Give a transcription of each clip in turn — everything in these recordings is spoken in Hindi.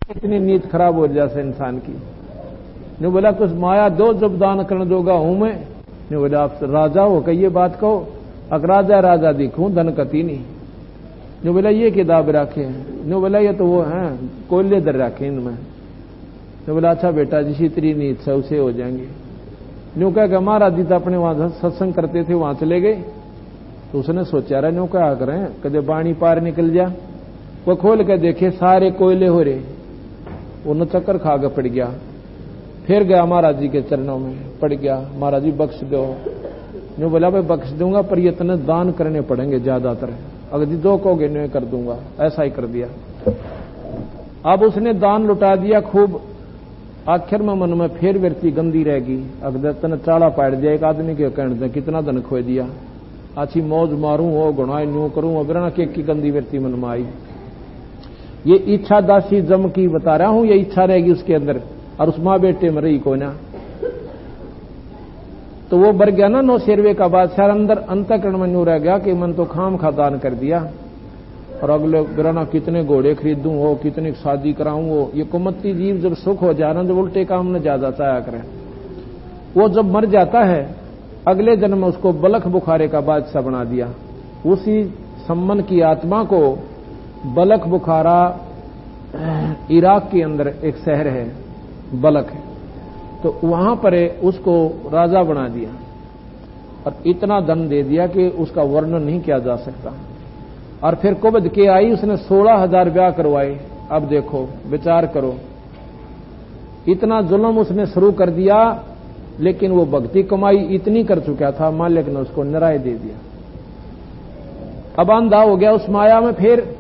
इतनी नीयत खराब हो जाए इंसान की। ने बोला कुछ माया दो जब दान करने दोगा हूं मैं। ने बोला आप राजा हो कही ये बात कहो, अगर राजा राजा दिखूं धन कती नहीं। ने बोला ये किताब रखे हैं। ने बोला ये तो वो हैं कोयले दर रखे इनमें। ने बोला अच्छा बेटा जिसी तेरी नीयत से उसे हो जाएंगे। न्यू कह के महाराज जी तो अपने वहां सत्संग करते थे वहां चले गए। तो उसने सोचा रहा न्यू क्या करें कदे बाणी पार निकल जा। वो खोल के देखे सारे कोयले हो रहे, वो चक्कर खा के पड़ गया। फिर गया महाराज जी के चरणों में पड़ गया, महाराज जी बख्श दो। न्यू बोला भाई बख्श दूंगा पर ये इतने दान करने पड़ेंगे ज्यादातर, अगर जी दो कहोगे न्यू कर दूंगा। ऐसा ही कर दिया। अब उसने दान लुटा दिया खूब। आखिर में मन में फिर व्यक्ति गंदी रहेगी, अगर तन चाला पाड़ दिया एक आदमी के कहने कितना धन खो दिया, अच्छी मौज मारूं वो गुनाह न्यू करूं, अगर ना की गंदी व्यक्ति मन में आई। ये इच्छा दासी जम की बता रहा हूं, ये इच्छा रहेगी उसके अंदर और उस मां बेटे में रही को ना। तो वो बर गया ना 9 शेरवे का बादशाह अंदर अंतःकरण में न्यू रह गया कि मन तो खाम खा दान कर दिया और अगले बिराना कितने घोड़े खरीदूं हो, कितनी शादी कराऊं हो। ये कुमत्ती जीव जब सुख हो जाए ना जब उल्टे काम में ज्यादा चाया करें, वो जब मर जाता है अगले जन्म में उसको बलख बुखारे का बादशाह बना दिया। उसी सम्मन की आत्मा को बलख बुखारा इराक के अंदर एक शहर है बलख, तो वहां पर उसको राजा बना दिया और इतना धन दे दिया कि उसका वर्णन नहीं किया जा सकता। और फिर कुबद के आई, उसने 16,000 ब्याह करवाए। अब देखो विचार करो, इतना जुल्म उसने शुरू कर दिया, लेकिन वो भक्ति कमाई इतनी कर चुका था, मालिक ने उसको निराय दे दिया। अब अंधा हो गया उस माया में। फिर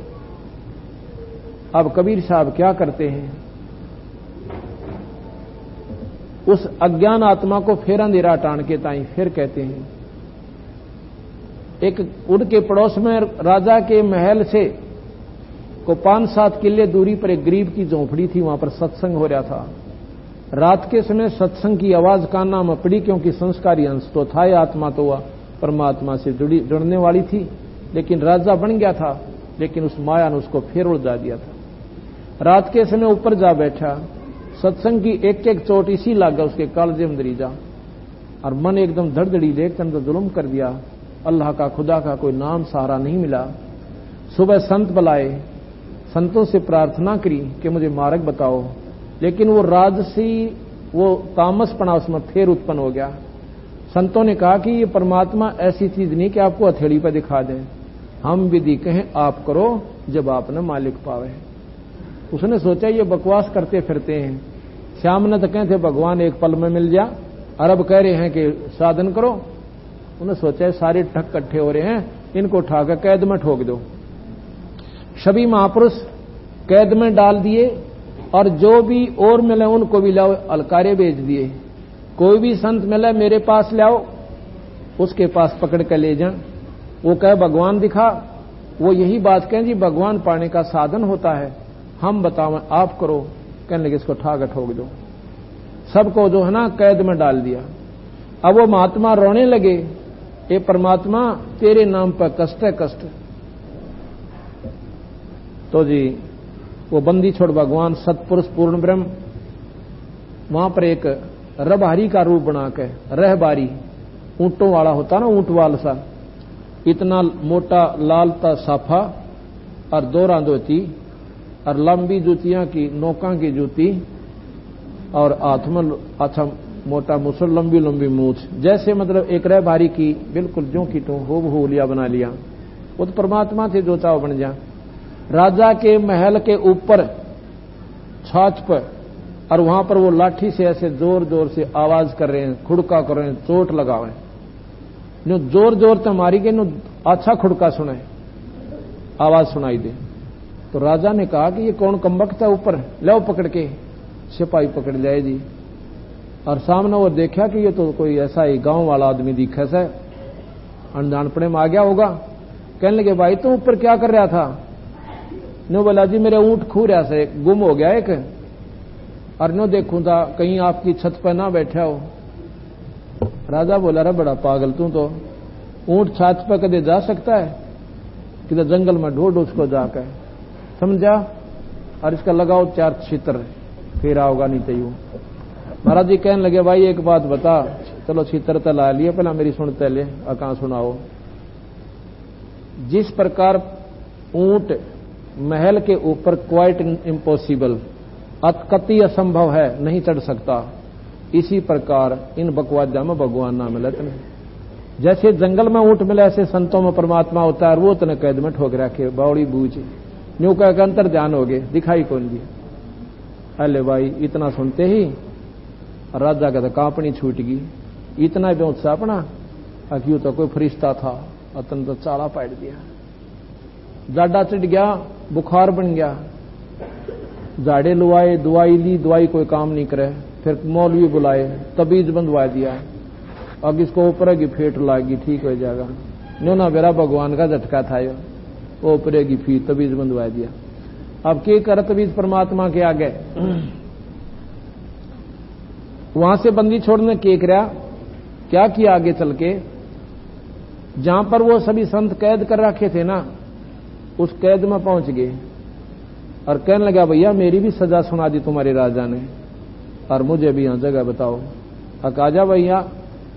अब कबीर साहब क्या करते हैं, उस अज्ञान आत्मा को फिर अंधेरा टाण के ताई फिर कहते हैं। एक उनके पड़ोस में राजा के महल से को 5-7 किले दूरी पर एक गरीब की झोंपड़ी थी, वहां पर सत्संग हो रहा था। रात के समय सत्संग की आवाज काना में पड़ी, क्योंकि संस्कारी अंश तो था, आत्मा तो वह परमात्मा से जुड़ने वाली थी। लेकिन राजा बन गया था, लेकिन उस माया ने उसको फिर उड़ा दिया था। रात के समय ऊपर जा बैठा, सत्संग की एक एक चोट इसी लागा उसके कालजे में दरीजा, और मन एकदम धड़धड़ी देख तो जुल्म कर दिया। अल्लाह का खुदा का कोई नाम सहारा नहीं मिला। सुबह संत बुलाए, संतों से प्रार्थना करी कि मुझे मार्ग बताओ, लेकिन वो राजसी वो तामसपना उसमें फिर उत्पन्न हो गया। संतों ने कहा कि ये परमात्मा ऐसी चीज नहीं कि आपको हथेली पर दिखा दें, हम विधि कहें आप करो जब आपने मालिक पावे। उसने सोचा ये बकवास करते फिरते हैं, श्याम ने तो कहे थे भगवान एक पल में मिल जा, अरब कह रहे हैं कि साधन करो। उन्हें सोचा सारे ठग इकट्ठे हो रहे हैं, इनको उठाकर कैद में ठोक दो। सभी महापुरुष कैद में डाल दिए और जो भी और मिले उनको भी लाओ अलकारे भेज दिए। कोई भी संत मिले मेरे पास लाओ, उसके पास पकड़ कर ले जाए। वो कहे भगवान दिखा, वो यही बात कहें जी भगवान पाने का साधन होता है, हम बताओ आप करो। कहने लगे इसको ठाकर ठोक दो। सबको जो है ना कैद में डाल दिया। अब वो महात्मा रोने लगे, ए परमात्मा तेरे नाम पर कष्ट है कष्ट। तो जी वो बंदी छोड़ भगवान सतपुरुष पूर्ण ब्रह्म वहां पर एक रबहारी का रूप बना के, रहबारी ऊंटों वाला होता ना, ऊंट वाल सा, इतना मोटा लाल ता साफा और दोहरा धोती और लंबी जूतियां की नौका की जूती और हाथ में अच्छा मोटा मुसल, लंबी लंबी मूछ, जैसे मतलब एक रहबारी की बिल्कुल जो की तो हो लिया बना लिया। वो तो परमात्मा थे जो चाहो बन जा। राजा के महल के ऊपर छाछ पर, और वहां पर वो लाठी से ऐसे जोर जोर से आवाज कर रहे हैं, खुड़का कर रहे हैं, चोट लगावे नो जोर जोर से मारी गई नो अच्छा खुड़का सुने, आवाज सुनाई दे। तो राजा ने कहा कि ये कौन कमबख्त है ऊपर, लो पकड़ के। सिपाही पकड़ जाए जी, और सामने वो देखा कि ये तो कोई ऐसा ही गांव वाला आदमी दिखा से, अनजानपड़े में आ गया होगा। कहने लगे भाई तुम ऊपर क्या कर रहा था? नो बोला जी मेरे ऊंट खू रहा से गुम हो गया एक, और नो देखूं था कहीं आपकी छत पर ना बैठा हो। राजा बोला रे बड़ा पागल तू तो, ऊंट छत पर कदे जा सकता है? किधर जंगल में ढूंढ उसको जाकर, समझा? और इसका लगाओ 4 छितर, फिर आओगा नहीं चाहिए। महाराज जी कहने लगे भाई एक बात बता, चलो छितर तो ला लिए, पहला मेरी सुनते ले, कहां सुनाओ। जिस प्रकार ऊंट महल के ऊपर क्वाइट इम्पॉसिबल, अति असंभव है, नहीं चढ़ सकता, इसी प्रकार इन बकवादा में भगवान ना मिले तुम्हें। जैसे जंगल में ऊंट मिले ऐसे संतों में परमात्मा होता है, वो तने कैद में ठोक रखे बावड़ी बूझ न्यू कह अंतर ध्यान हो गए, दिखाई कौन दी। अले भाई इतना सुनते ही राजा का तो कांपनी छूट गई, इतना भी उत्साह अपना क्यों तो कोई फरिश्ता था, अतन तो चाला पाट दिया, जाडा चढ़ गया, बुखार बन गया, जाड़े लुआए, दवाई ली, दवाई कोई काम नहीं करे, फिर मौलवी बुलाए, तबीज बंधवा दिया, अब इसको ऊपर की फेट लागी, ठीक हो जाएगा। नो ना मेरा भगवान का झटका था यो, ऊपर की फीट तबीज बंधवा दिया। अब के कर तबीज परमात्मा के आगे। वहां से बंदी छोड़ने के करा, क्या किया आगे चल के, जहां पर वो सभी संत कैद कर रखे थे ना, उस कैद में पहुंच गए और कहने लगा भैया मेरी भी सजा सुना दी तुम्हारे राजा ने, और मुझे भी यहां जगह बताओ। आजा भैया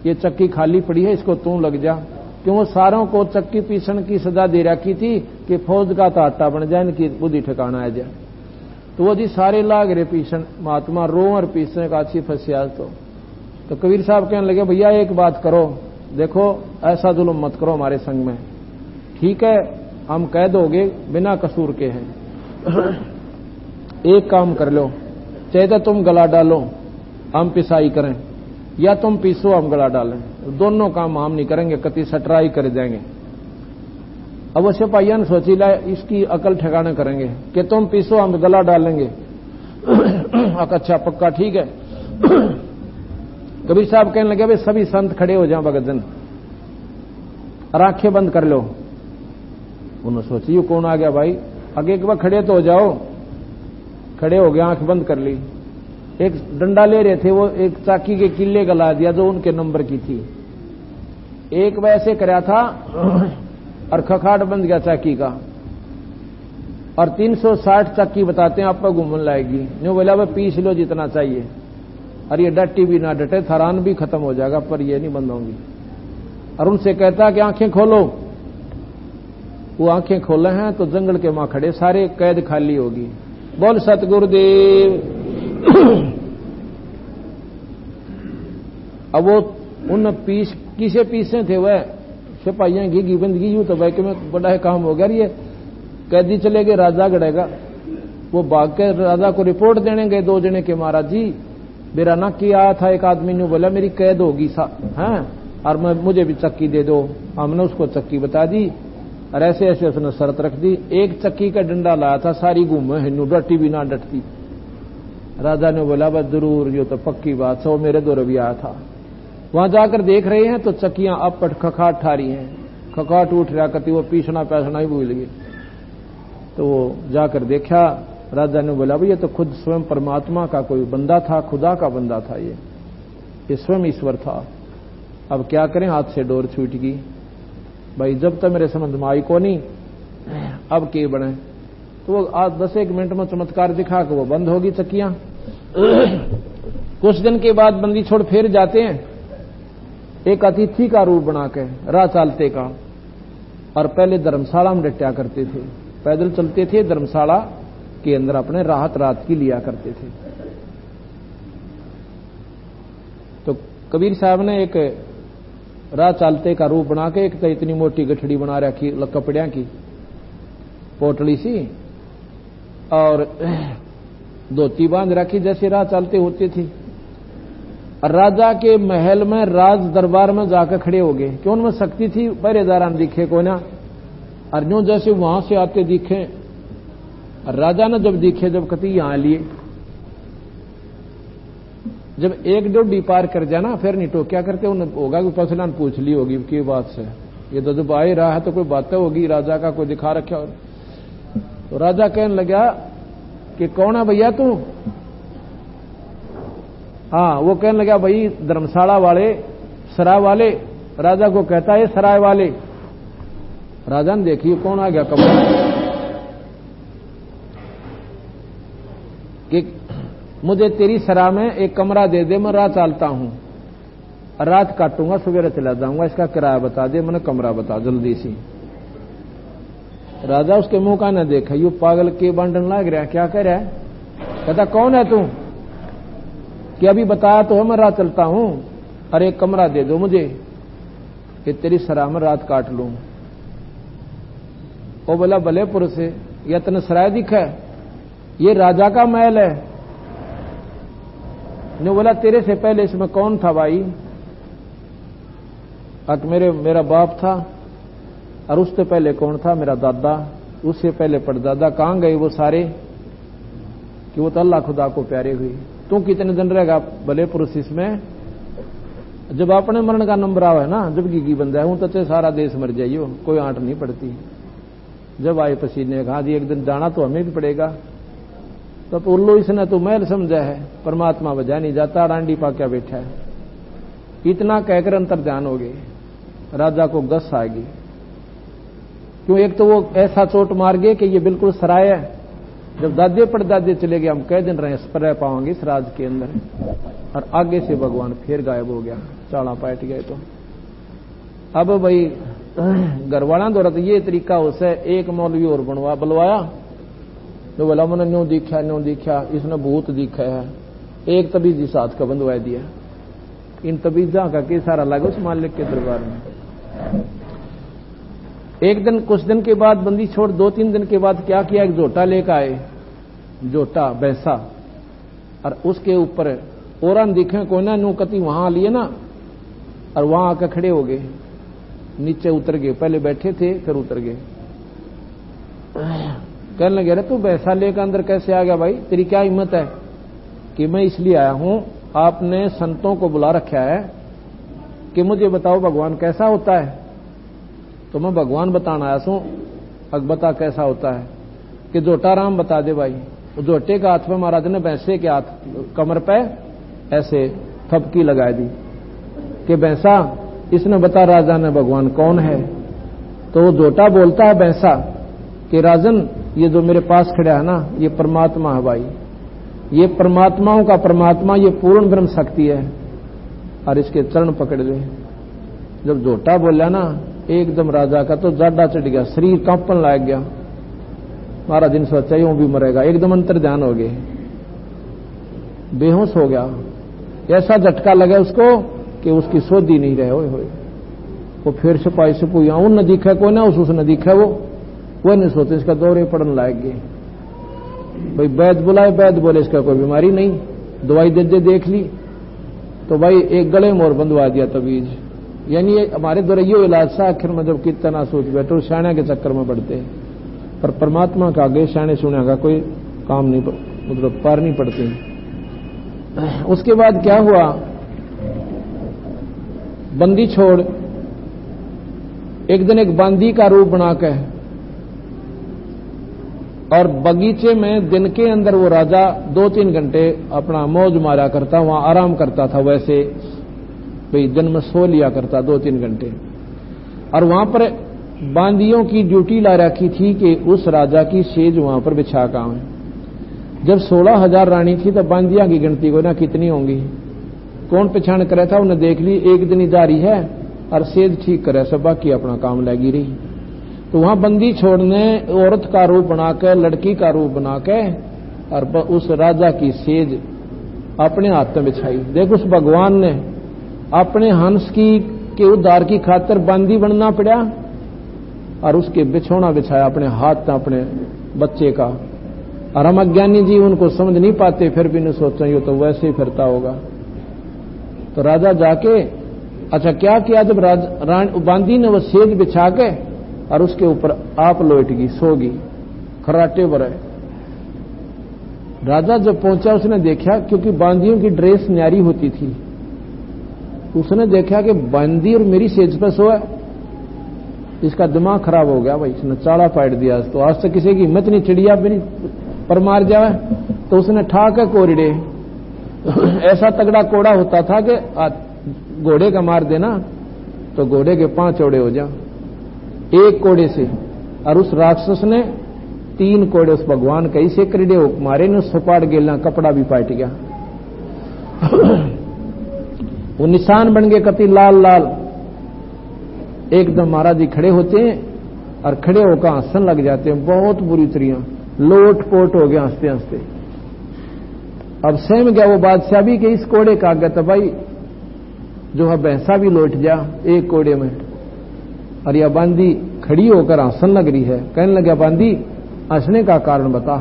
ये चक्की खाली पड़ी है, इसको तू लग जा, क्यों वो सारों को चक्की पीसण की सजा दे रखी थी कि फौज का तो आटा बन जाए, इनकी बुद्धि ठिकाना आ जाए। तो वो जी सारे लाग रहे पीसण, महात्मा रो और पीसने का अच्छी फंसिया। तो कबीर साहब कहने लगे भैया एक बात करो, देखो ऐसा जुल्म मत करो हमारे संग में, ठीक है हम कैद हो गए बिना कसूर के हैं, एक काम कर लो, चाहे तो तुम गला डालो हम पिसाई करें, या तुम पीसो हम गला डालें, दोनों काम हम नहीं करेंगे, कति सटराई कर देंगे। अब वो सिपाहियों ने सोची ला इसकी अकल ठिकाने करेंगे कि तुम पीसो हम गला डालेंगे। अच्छा पक्का ठीक है। कबीर साहब कहने लगे भाई सभी संत खड़े हो जाओ भगत जन, और आंखें बंद कर लो। उन्होंने सोची ये कौन आ गया भाई, आगे एक बार खड़े तो हो जाओ। खड़े हो गए, आंख बंद कर ली। एक डंडा ले रहे थे, वो एक चाकी के किले गला दिया जो उनके नंबर की थी। एक वैसे कराया था और खखाट बंद गया चाकी का, और 360 चाकी बताते हैं आपको घूमन लाएगी। न्यू बोला वह पीस लो जितना चाहिए, और ये डटी भी ना डटे, थरान भी खत्म हो जाएगा पर ये नहीं बंद होंगी। और उनसे कहता कि आंखें खोलो। वो आंखें खोले हैं तो जंगल के मां खड़े, सारे कैद खाली होगी। बोल सतगुरुदेव। अब वो उन किसे पीसे थे वह सिपाहियां घी बंदगी यूं तो भाई में बड़ा है काम हो गया। ये कैदी चले गए, राजा गड़ेगा। वो भाग के राजा को रिपोर्ट देने गए 2 जने के, महाराज जी मेरा ना किया आया था, एक आदमी ने बोला मेरी कैद होगी हैं, और मुझे भी चक्की दे दो। हमने उसको चक्की बता दी और ऐसे ऐसे उसने शर्त रख दी। एक चक्की का डंडा लाया था, सारी घूमे हिन्नू, डटी भी ना डटती। राजा ने बोला बस जरूर ये तो पक्की बात, सो मेरे दो भी आया था। वहां जाकर देख रहे हैं तो चक्कियां अपट खखाट ठारी हैं, खखाट उठ रहा, कति वो पीसना पैसना ही भूल गए। तो वो जाकर देखा, राजा ने बोला भाई ये तो खुद स्वयं परमात्मा का कोई बंदा था, खुदा का बंदा था, ये स्वयं ईश्वर था। अब क्या करें, हाथ से डोर छूट गई भाई, जब तक मेरे समझ में आई को नहीं, अब के बने। तो वो आज 10-1 मिनट में चमत्कार दिखा के वो बंद होगी चक्कियां। कुछ दिन के बाद बंदी छोड़ फिर जाते हैं, एक अतिथि का रूप बना के राह चालते का, और पहले धर्मशाला में डटा करते थे, पैदल चलते थे, धर्मशाला के अंदर अपने रात की लिया करते थे। तो कबीर साहब ने एक राह चालते का रूप बना के, एक तो इतनी मोटी गठड़ी बना रखी कपड़िया की पोटली सी, और धोती बांध रखी जैसे राह चालते होती थी। राजा के महल में राज दरबार में जाकर खड़े हो गए, क्यों उनमें शक्ति थी, पहरेदार दिखे को ना, अर्जुन जैसे वहां से आते दिखे। राजा ने जब दिखे, जब कति यहां लिए, जब 1-2 पार कर जाना फिर नहीं टोक्या करते, उन्हें होगा कि फसलान पूछ ली होगी की बात से, ये तो जब आ रहा है तो कोई बातें होगी, राजा का कोई दिखा रखा। तो राजा कहने लगा कि कौन है भैया तू? हाँ, वो कहने लगा भाई धर्मशाला वाले, सराय वाले। राजा को कहता है सराय वाले। राजा ने देखिए कौन आ गया कमरा। कि मुझे तेरी सराय में एक कमरा दे दे, मैं रात चलता हूं, रात काटूंगा, सवेरे चला जाऊंगा, इसका किराया बता दे, मैंने कमरा बता जल्दी सी। राजा उसके मुंह का न देखा, यू पागल के बांटन लग रहा है, क्या कह रहा है? कहता कौन है तू? कि अभी बताया तो है मैं रात चलता हूं, अरे एक कमरा दे दो मुझे कि तेरी सराय में रात काट लूं। वो बोला भले पुरुष है, यह तन सराय दिखा, ये राजा का महल है। ने बोला तेरे से पहले इसमें कौन था भाई? अक मेरा बाप था, और उससे पहले कौन था? मेरा दादा, उससे पहले परदादा। कहां गए वो सारे? कि वो तो अल्लाह खुदा को प्यारे हुए। तू कितने दिन रहेगा भले पुरुष इसमें? जब अपने मरण का नंबर आवा है ना, जब की बंदा है हूं तो सारा देश मर जाइयो, कोई आंट नहीं पड़ती। जब आए पसीने कहा जी एक दिन जाना तो हमें भी पड़ेगा। तो उल्लू इसने तो महल समझा है, परमात्मा बजा नहीं जाता, डांडी पाक्या बैठा है। इतना कहकर अंतर ध्यान हो गए, राजा को गस आ गई। क्यों? एक तो वो ऐसा चोट मार गए कि ये बिल्कुल सराय है। जब दादे परदादे चले गए, हम कई दिन रह पाएंगे इस राज के अंदर, और आगे से भगवान फिर गायब हो गया, चाड़ा पाट गए। तो अब भाई घरवाला द्वारा तो ये तरीका उसे एक मौलवी और बुलवाया, तो बोला मैंने न्यू दिखा, इसने भूत दिखा है। एक तबीज इस हाथ का बंधवा दिया, इन तबीजा का के सारा लगा उस मालिक के दरबार में। एक दिन कुछ दिन के बाद बंदी छोड़ 2-3 दिन के बाद क्या किया, एक जोटा लेकर आए, जोटा भैंसा, और उसके ऊपर औरन दिखे कोई ना, नू कति वहां लिए ना, और वहां आकर खड़े हो गए, नीचे उतर गए। पहले बैठे थे फिर उतर गए। कहने लगे अरे तू भैंसा लेकर अंदर कैसे आ गया भाई? तेरी क्या हिम्मत है? कि मैं इसलिए आया हूं, आपने संतों को बुला रखा है कि मुझे बताओ भगवान कैसा होता है। तो मैं भगवान बताना आया हूं। अब बता कैसा होता है? कि जोटा राम बता दे भाई। जोटे का हाथ में महाराज ने भैंसे के हाथ कमर पे ऐसे थपकी लगा दी कि भैंसा, इसने बता राजा ने भगवान कौन है। तो वो जोटा बोलता है भैंसा कि राजन, ये जो मेरे पास खड़ा है ना, ये परमात्मा है भाई, ये परमात्माओं का परमात्मा, ये पूर्ण ब्रह्म शक्ति है, और इसके चरण पकड़ ले। जब जोटा बोला ना, एकदम राजा का तो जाडा चढ़ गया, शरीर कांपन लग गया। महाराज ने सोचा यूं भी मरेगा, एकदम अंतर ध्यान हो गए, बेहोश हो गया। ऐसा झटका लगा उसको कि उसकी सोधी नहीं रहे होए। वो फिर सिपाही से पूछा, उन न दिखा कोई ना, उस न दिखा वो नहीं सोचे, इसका दौरे पड़ने लायक गए। भाई वैद्य बुलाए, वैद्य बोले इसका कोई बीमारी नहीं, दवाई दे देख ली। तो भाई एक गले में और बंधवा दिया तबीज। यानी ये हमारे द्वारा ये इलाज था, आखिर में जब कितना सोच बैठो, शाणे के चक्कर में पड़ते हैं, पर परमात्मा का आगे शाणे सुने का कोई काम नहीं, मतलब पार नहीं पड़ते। उसके बाद क्या हुआ, बंदी छोड़ एक दिन एक बांदी का रूप बनाकर, और बगीचे में दिन के अंदर वो राजा 2-3 घंटे अपना मौज मारा करता, वहां आराम करता था। वैसे भाई दिन में सो लिया करता 2-3 घंटे। और वहां पर बांदियों की ड्यूटी ला रखी थी कि उस राजा की सेज वहां पर बिछा काम है। जब 16,000 रानी थी तो बांदियां की गिनती को ना कितनी होंगी, कौन पिछाण करे था, उन्हें देख ली, एक दिन ही जारी है और सेज ठीक करे, सब बाकी अपना काम लगी रही। तो वहां बंदी छोड़ने औरत का रूप बनाकर, लड़की का रूप बनाकर, और उस राजा की सेज अपने हाथ में बिछाई। देख उस भगवान ने अपने हंस की के उद्धार की खातिर बंदी बनना पड़ा, और उसके बिछौना बिछाया अपने हाथ में अपने बच्चे का। और हम अज्ञानी जी उनको समझ नहीं पाते, फिर भी नहीं सोचते ये तो वैसे ही फिरता होगा। तो राजा जाके अच्छा क्या किया, जब बांदी ने वो सेज बिछा के और उसके ऊपर आप लौट गई, सोगी खराटे बरे। राजा जब पहुंचा उसने देखा, क्योंकि बांदियों की ड्रेस न्यारी होती थी, उसने देखा कि बांदी और मेरी सेज पर सोया। इसका दिमाग खराब हो गया भाई, इसने चाड़ा पाट दिया। तो आज तक किसी की हिम्मत नहीं, चिड़िया भी नहीं पर मार जाए। तो उसने ठाक कोरड़े, ऐसा तगड़ा कोड़ा होता था कि घोड़े का मार देना तो घोड़े के 5 चौड़े हो जा एक कोड़े से। और उस राक्षस ने 3 कोड़े उस भगवान कई से करीडे मारे ने, सुपाड़ गेलना कपड़ा भी पाट गया। वो निशान बन गए कति लाल लाल। एकदम महाराज जी खड़े होते हैं और खड़े होकर हंसन लग जाते हैं, बहुत बुरी तरिया लोट पोट हो गया हंसते हंसते। अब सहम गया वो बादशाह भी कि इस कोड़े का आगे तो भाई जो है भैंसा भी लौट जा एक कोड़े में। और यह बांदी खड़ी होकर हंसन लग रही है। कहने लगा, बांदी हंसने का कारण बता,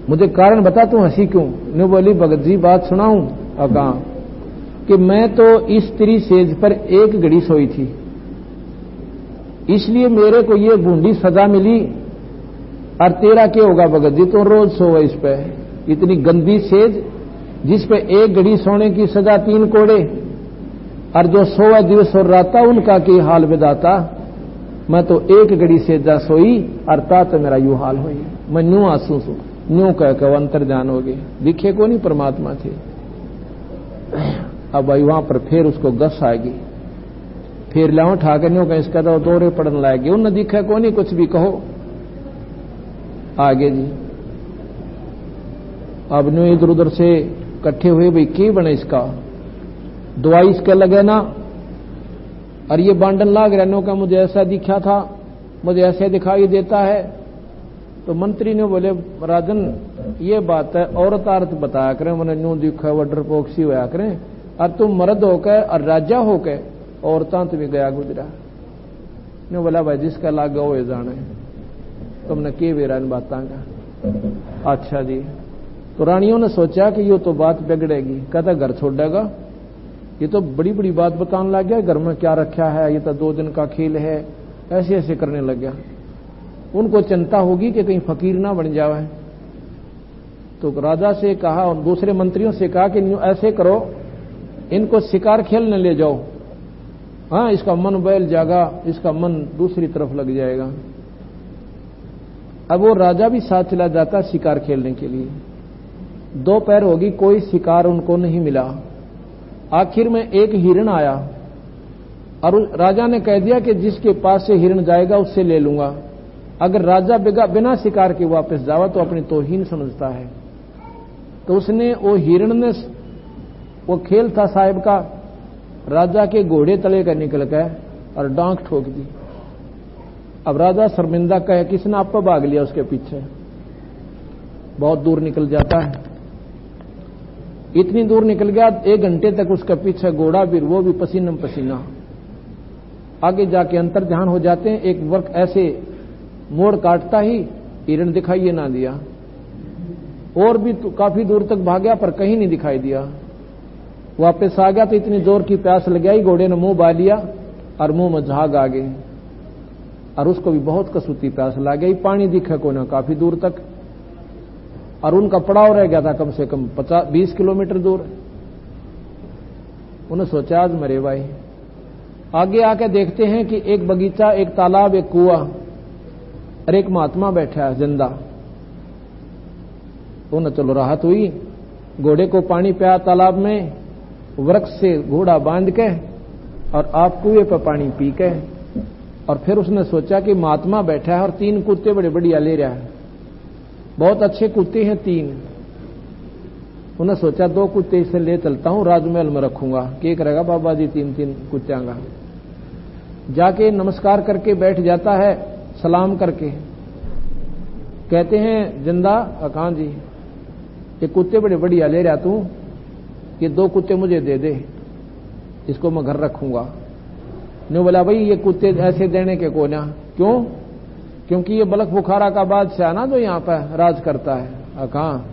मुझे कारण बता, तू हंसी क्यों? ने बोली, भगत जी बात सुनाऊं? और कहा कि मैं तो इस स्त्री सेज पर एक घड़ी सोई थी, इसलिए मेरे को ये बूंदी सजा मिली। और तेरा क्या होगा भगत जी, तो रोज सोवे इस पे, इतनी गंदी सेज जिस पे एक घड़ी सोने की सजा 3 कोड़े, और जो सोवा दिवस और राता उनका की हाल विदाता। मैं तो एक घड़ी सेजा सोई और तात मेरा यू हाल हुई। मैं न्यू आंसू सू न्यू कह के अंतर जान हो गए, दिखे को नहीं परमात्मा थे। अब भाई वहां पर फिर उसको गस आएगी, फिर लाओ ठाकर न्यू कहीं इसका तो दौरे पड़ने लाएगी। उन दिखा को नहीं, कुछ भी कहो आगे जी। अब न्यू इधर उधर से इकट्ठे हुए, भाई की बने इसका, दवाई इसके लगे ना, और ये बांडन लाग रहने का मुझे ऐसा दिखा था, मुझे ऐसे दिखाई देता है। तो मंत्री ने बोले, राजन ये बात है, औरत आरत बताया करें, मैंने न्यू दिखा वो डरपोक्सी होया करें, और तुम मर्द होकर और राजा होकर औरतां तुम्हें गया गुजरा। ने बोला, भाई जिसका लागा हो जाने, तुमने के वेरा इन बातों का। अच्छा जी। तो रानियों ने सोचा कि ये तो बात बिगड़ेगी, कहता घर छोड़ेगा, ये तो बड़ी बड़ी बात बताने लग गया, घर में क्या रखा है, ये तो 2 दिन का खेल है, ऐसे ऐसे करने लग गया। उनको चिंता होगी कि कहीं फकीर ना बन जाए। तो राजा से कहा और दूसरे मंत्रियों से कहा कि ऐसे करो, इनको शिकार खेलने ले जाओ, हाँ इसका मन बैल जागा, इसका मन दूसरी तरफ लग जाएगा। अब वो राजा भी साथ चला जाता शिकार खेलने के लिए। दोपहर होगी, कोई शिकार उनको नहीं मिला। आखिर में एक हिरण आया और राजा ने कह दिया कि जिसके पास से हिरण जाएगा उससे ले लूंगा। अगर राजा बिना शिकार के वापस जावा तो अपनी तौहीन समझता है। तो उसने, वो हिरण ने, वो खेल था साहिब का, राजा के घोड़े तले का निकल गए और डांक ठोक दी। अब राजा शर्मिंदा कहे, किसने आप पर भाग लिया उसके पीछे, बहुत दूर निकल जाता है। इतनी दूर निकल गया, 1 घंटे तक उसके पीछे घोड़ा भी, वो भी पसीना पसीना। आगे जाके अंतर ध्यान हो जाते हैं, एक वर्क ऐसे मोड़ काटता ही हिरण दिखाई ना दिया। और भी तो काफी दूर तक भागा पर कहीं नहीं दिखाई दिया। वापस आ गया तो इतनी जोर की प्यास लग गई, घोड़े ने मुंह बा लिया और मुंह में झाग आ गए, और उसको भी बहुत कसूती प्यास लग गई। पानी दिखा को ना काफी दूर तक, और उनका पड़ाव रह गया था कम से कम 20 किलोमीटर दूर। उन्हें सोचा आज मरे भाई। आगे आके देखते हैं कि एक बगीचा, एक तालाब, एक कुआं और एक महात्मा बैठा है जिंदा। उन्हें चलो राहत हुई, घोड़े को पानी पिया तालाब में, वृक्ष से घोड़ा बांध के, और आप कुएं पर पानी पी के। और फिर उसने सोचा कि महात्मा बैठा है और 3 कुत्ते बड़े बढ़िया ले रहा है, बहुत अच्छे कुत्ते हैं 3। उन्हें सोचा 2 कुत्ते इसे ले चलता हूं, राजमहल में रखूंगा, क्या करेगा बाबा जी 3-3 कुत्तियां का। जाके नमस्कार करके बैठ जाता है, सलाम करके। कहते हैं जिंदा, अकान जी ये कुत्ते बड़े बढ़िया ले रहा तू, ये 2 कुत्ते मुझे दे दे, इसको मैं घर रखूंगा। ने बोला, भाई ये कुत्ते ऐसे देने के को ना, क्यों? क्योंकि ये बलख बुखारा का बादशाह ना जो यहाँ पर राज करता है। कहाँ?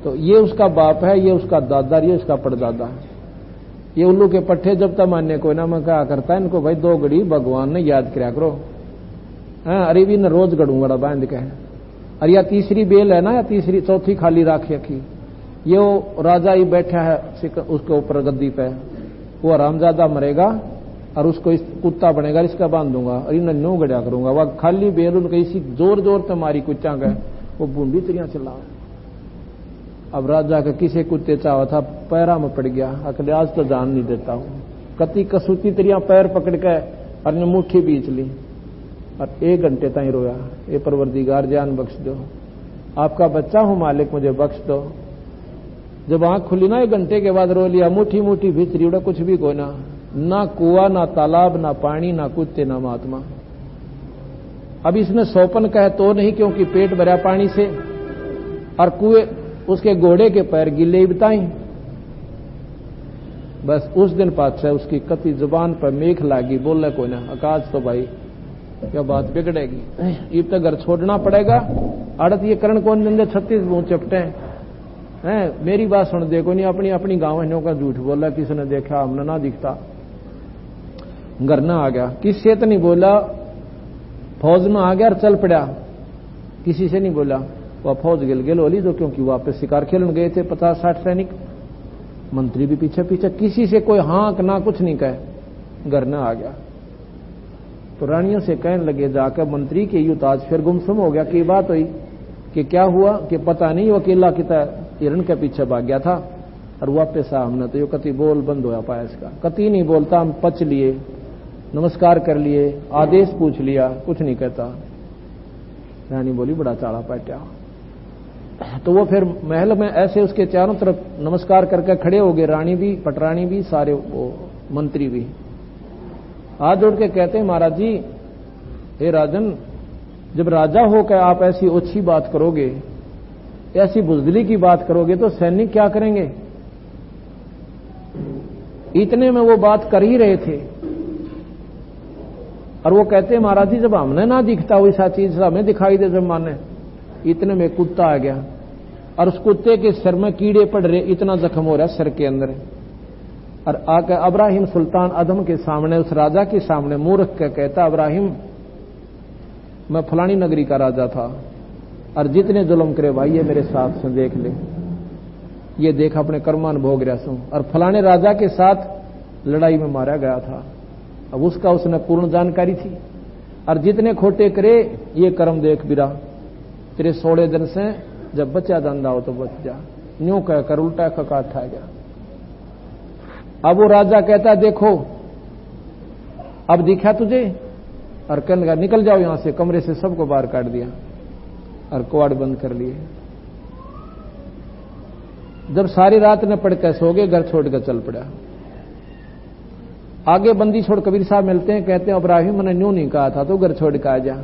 तो ये उसका बाप है, ये उसका दादा, ये उसका परदादा। ये उल्लू के पट्टे जब तक मानने को ना, मैं क्या करता है इनको, भाई 2 घड़ी भगवान ने याद कराया करो। अरे भी न रोज गड़ूंगा बांध के। और या तीसरी बेल है ना, या तीसरी चौथी खाली राख रखी, ये वो राजा ही बैठा है उसके ऊपर गद्दी पे, वो हरामजादा मरेगा और उसको इस कुत्ता बनेगा, इसका बांध दूंगा और इन न्यू गड़ा करूंगा। वह खाली बेल उनका इसी जोर जोर से मारी कुत्ता गए, वो बूंदी तरिया चिल्ला। अब राजा का किसे कुत्ते चावा था, पैरा में पड़ गया, अकले आज तो जान नहीं देता हूं। कति कसूती तरिया पैर पकड़ के और मुट्ठी बीच ली और 1 घंटे तक रोया, ये परवरदिगार जान बख्श दो, आपका बच्चा हूं मालिक, मुझे बख्श दो। जब आंख खुली ना 1 घंटे के बाद रो लिया, मुठी मुठी भीतरी उड़ा कुछ भी कोई ना कुआ, ना तालाब, ना पानी, ना कुत्ते, ना महात्मा। अब इसने सोपन कहे तो नहीं, क्योंकि पेट भरा पानी से, और कुएं उसके घोड़े के पैर गिले बताई। बस उस दिन पातशाह उसकी कति जुबान पर मेख लागी, बोले कोई ना, आकाश तो भाई क्या बात बिगड़ेगी, ये तो घर छोड़ना पड़ेगा। आड़त ये करण कौन दंदे 36 मुंह चपटे हैं, मेरी बात सुन दे, कोई नहीं अपनी अपनी गांव का झूठ बोला, किसने देखा, हमने ना दिखता। घर ना आ गया, किसी से तो नहीं बोला, फौज में आ गया और चल पड़ा, किसी से नहीं बोला। वह फौज गिल होली जो, क्योंकि वापस शिकार खेलने गए थे 50-60 सैनिक, मंत्री भी पीछे पीछे, किसी से कोई हाँक ना कुछ नहीं कहे, घर न आ गया। तो रानियों से कहने लगे जाकर मंत्री के युद्ध आज फिर गुमसुम हो गया, की बात हुई कि क्या हुआ, कि पता नहीं, वो अकेला किता हिरण के पीछे भाग गया था और वापस आ। हमने तो यो कति बोल बंद होया पाया इसका, कति नहीं बोलता, हम पच लिए, नमस्कार कर लिए, आदेश पूछ लिया, कुछ नहीं कहता। रानी बोली बड़ा चाड़ा पैट्या। तो वो फिर महल में ऐसे उसके चारों तरफ नमस्कार करके खड़े हो गए, रानी भी, पटरानी भी, सारे वो मंत्री भी हाथ जोड़ के कहते हैं, महाराज जी, हे राजन, जब राजा होकर आप ऐसी ओछी बात करोगे, ऐसी बुजदिली की बात करोगे, तो सैनिक क्या करेंगे। इतने में वो बात कर ही रहे थे और वो कहते हैं, महाराज जी, जब हमने ना दिखता वैसा चीज हमें दिखाई दे जब माने। इतने में कुत्ता आ गया और उस कुत्ते के सिर में कीड़े पड़ रहे, इतना जख्म हो रहा है सिर के अंदर। और आकर अब्राहिम सुल्तान अदम के सामने, उस राजा के सामने मुंह रख कर कहता, अब्राहिम, मैं फलानी नगरी का राजा था और जितने जुल्म करे भाई ये मेरे साथ से देख ले, ये देख अपने कर्मान भोग रहा हूं, और फलाने राजा के साथ लड़ाई में मारा गया था। अब उसका उसने पूर्ण जानकारी थी, और जितने खोटे करे ये कर्म देख बिरा, तेरे 16 दिन से जब बचा धंधा हो तो बच जा, न्यू कहकर उल्टा ककाट खा गया। अब वो राजा कहता, देखो अब दिखा तुझे, और कहने लगा निकल जाओ यहां से। कमरे से सबको बाहर काट दिया और कवाड़ बंद कर लिए। जब सारी रात ने पढ़ के सो गए, घर छोड़कर चल पड़ा। आगे बंदी छोड़ कबीर साहब मिलते हैं, कहते हैं, इब्राहिम मैंने न्यू नहीं कहा था, तो घर छोड़ के आ जा,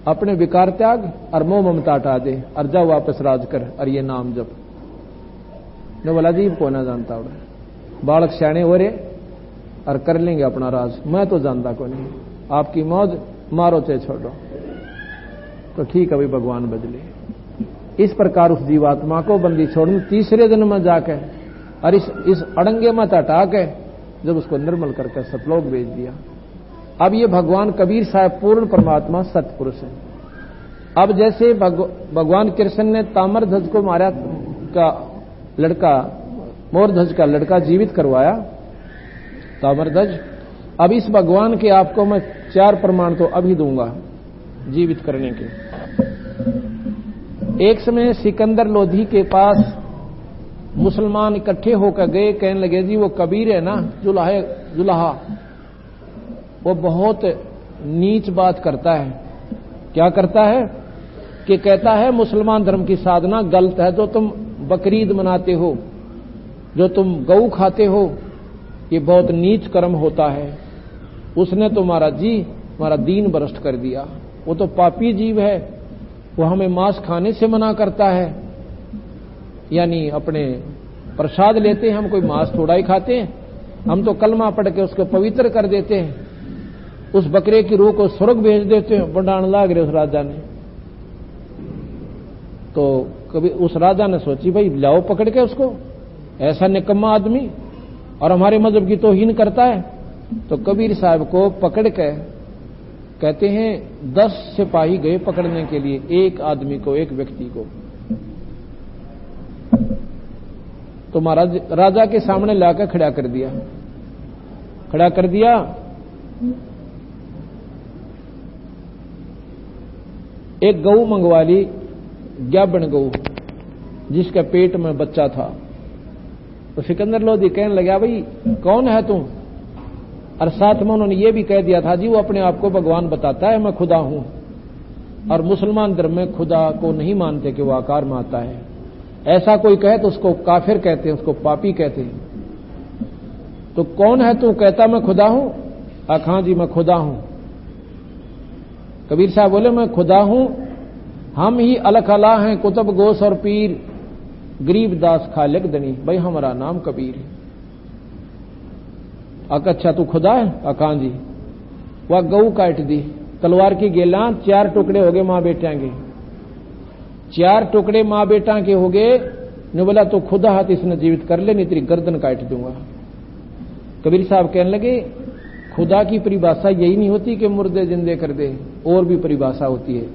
अपने विकार त्याग और मोह ममता हटा दे और जाओ वापस राज कर और ये नाम जप। ने बोला जी को ना जानता हो, बालक सियाने हो रहे और कर लेंगे अपना राज, मैं तो जानता को नहीं, आपकी मौज मारो चाहे छोड़ो। तो ठीक है भाई, भगवान बदले। इस प्रकार उस जीवात्मा को बंदी छोड़ तीसरे दिन में जाकर और इस अड़ंगे में हटा के जब उसको निर्मल करके सतलोक भेज दिया। अब ये भगवान कबीर साहब पूर्ण परमात्मा सतपुरुष है। अब जैसे भगवान कृष्ण ने ताम्रध्वज को मारा का लड़का, मोरध्वज का लड़का जीवित करवाया, ताम्रध्वज, अब इस भगवान के आपको मैं 4 प्रमाण तो अभी दूंगा जीवित करने के। एक समय सिकंदर लोधी के पास मुसलमान इकट्ठे होकर गए, कहने लगे जी वो कबीर है ना, जुलाहा, वो बहुत नीच बात करता है। क्या करता है कि कहता है मुसलमान धर्म की साधना गलत है, जो तुम बकरीद मनाते हो, जो तुम गऊ खाते हो, ये बहुत नीच कर्म होता है। उसने तो महाराज जी हमारा दीन भ्रष्ट कर दिया, वो तो पापी जीव है, वो हमें मांस खाने से मना करता है, यानी अपने प्रसाद लेते हैं, हम कोई मांस थोड़ा ही खाते हैं, हम तो कलमा पढ़ के उसको पवित्र कर देते हैं, उस बकरे की रूह को स्वर्ग भेज देते हैं। बढ़ान लाग रहे उस राजा ने। तो कभी उस राजा ने सोची भाई लाओ पकड़ के उसको, ऐसा निकम्मा आदमी और हमारे मजहब की तौहीन करता है। तो कबीर साहब को पकड़ के कहते हैं 10 सिपाही गए पकड़ने के लिए, एक आदमी को, एक व्यक्ति को। तो महाराज राजा के सामने लाकर खड़ा कर दिया। एक गऊ मंगवा ली, ग्याबन गऊ, जिसके पेट में बच्चा था। तो सिकंदर लोधी कहने लगा भाई कौन है तू, और साथ में उन्होंने ये भी कह दिया था जी वो अपने आप को भगवान बताता है मैं खुदा हूं, और मुसलमान धर्म में खुदा को नहीं मानते कि वो आकार में आता है। ऐसा कोई कहे तो उसको काफिर कहते हैं, उसको पापी कहते हैं। तो कौन है तू कहता मैं खुदा हूं? हाँ जी मैं खुदा हूं। कबीर साहब बोले मैं खुदा हूं, हम ही अलख अला हैं कुतुब गोस और पीर, गरीबदास खालिक दनी, भाई हमारा नाम कबीर है। अच्छा तू खुदा है? हाँ जी। वह गऊ काट दी, तलवार की गेला 4 टुकड़े हो गए मां बेटिया के, 4 टुकड़े मां बेटा के हो गए। ने बोला तो खुदा हाथ इसने जीवित कर ले, नहीं तेरी गर्दन काट दूंगा। कबीर साहब कहने लगे खुदा की परिभाषा यही नहीं होती कि मुर्दे जिंदे कर दे, और भी परिभाषा होती है,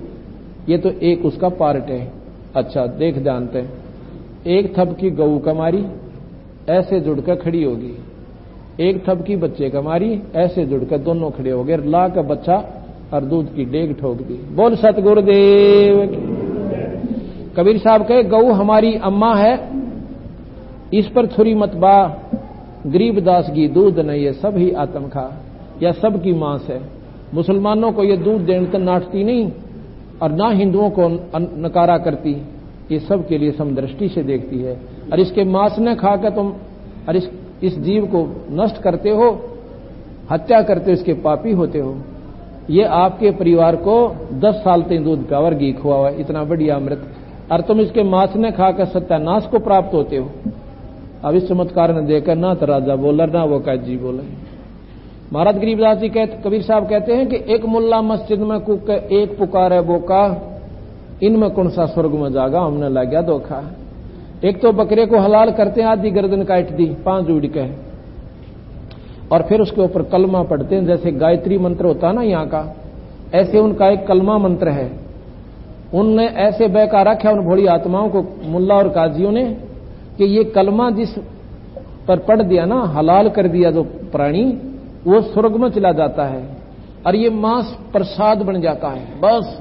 ये तो एक उसका पार्ट है। अच्छा देख जानते हैं, एक थप की गऊ का मारी ऐसे जुड़कर खड़ी होगी, एक थप की बच्चे का मारी ऐसे जुड़कर दोनों खड़े हो गए, ला का बच्चा और दूध की डेग ठोक दी। बोल सतगुरुदेव की। कबीर साहब कहे गऊ हमारी अम्मा है, इस पर छुरी मत बा, गरीबदास की दूध नहीं है, सब ही आत्म खा, या सब की मांस है। मुसलमानों को ये दूध देने तो नाटती नहीं, और ना हिंदुओं को नकारा करती, ये सब के लिए समदृष्टि से देखती है। और इसके मांस ने खाकर तुम और इस जीव को नष्ट करते हो, हत्या करते हो, इसके पापी होते हो। ये आपके परिवार को 10 साल तक दूध प्यावर घी खुआ हुआ, इतना बढ़िया अमृत, और तुम इसके मांस ने खाकर सत्यानाश को प्राप्त होते हो। अब इस चमत्कार ने देखकर ना तो राजा बोला ना वो कैद जी बोले। महाराज गरीबदास जी कबीर साहब कहते हैं कि एक मुल्ला मस्जिद में कुक एक पुकार है बोका, इनमें कौन सा स्वर्ग में जागा, हमने लग गया धोखा। एक तो बकरे को हलाल करते हैं, आधी गर्दन काट दी 5 उड़ के, और फिर उसके ऊपर कलमा पढ़ते हैं, जैसे गायत्री मंत्र होता है ना यहाँ का, ऐसे उनका एक कलमा मंत्र है। उनने ऐसे बहका रखा उन भोली आत्माओं को, मुल्ला और काजियों ने, कि ये कलमा जिस पर पढ़ दिया ना, हलाल कर दिया जो प्राणी, वो स्वर्ग में चला जाता है, और ये मांस प्रसाद बन जाता है, बस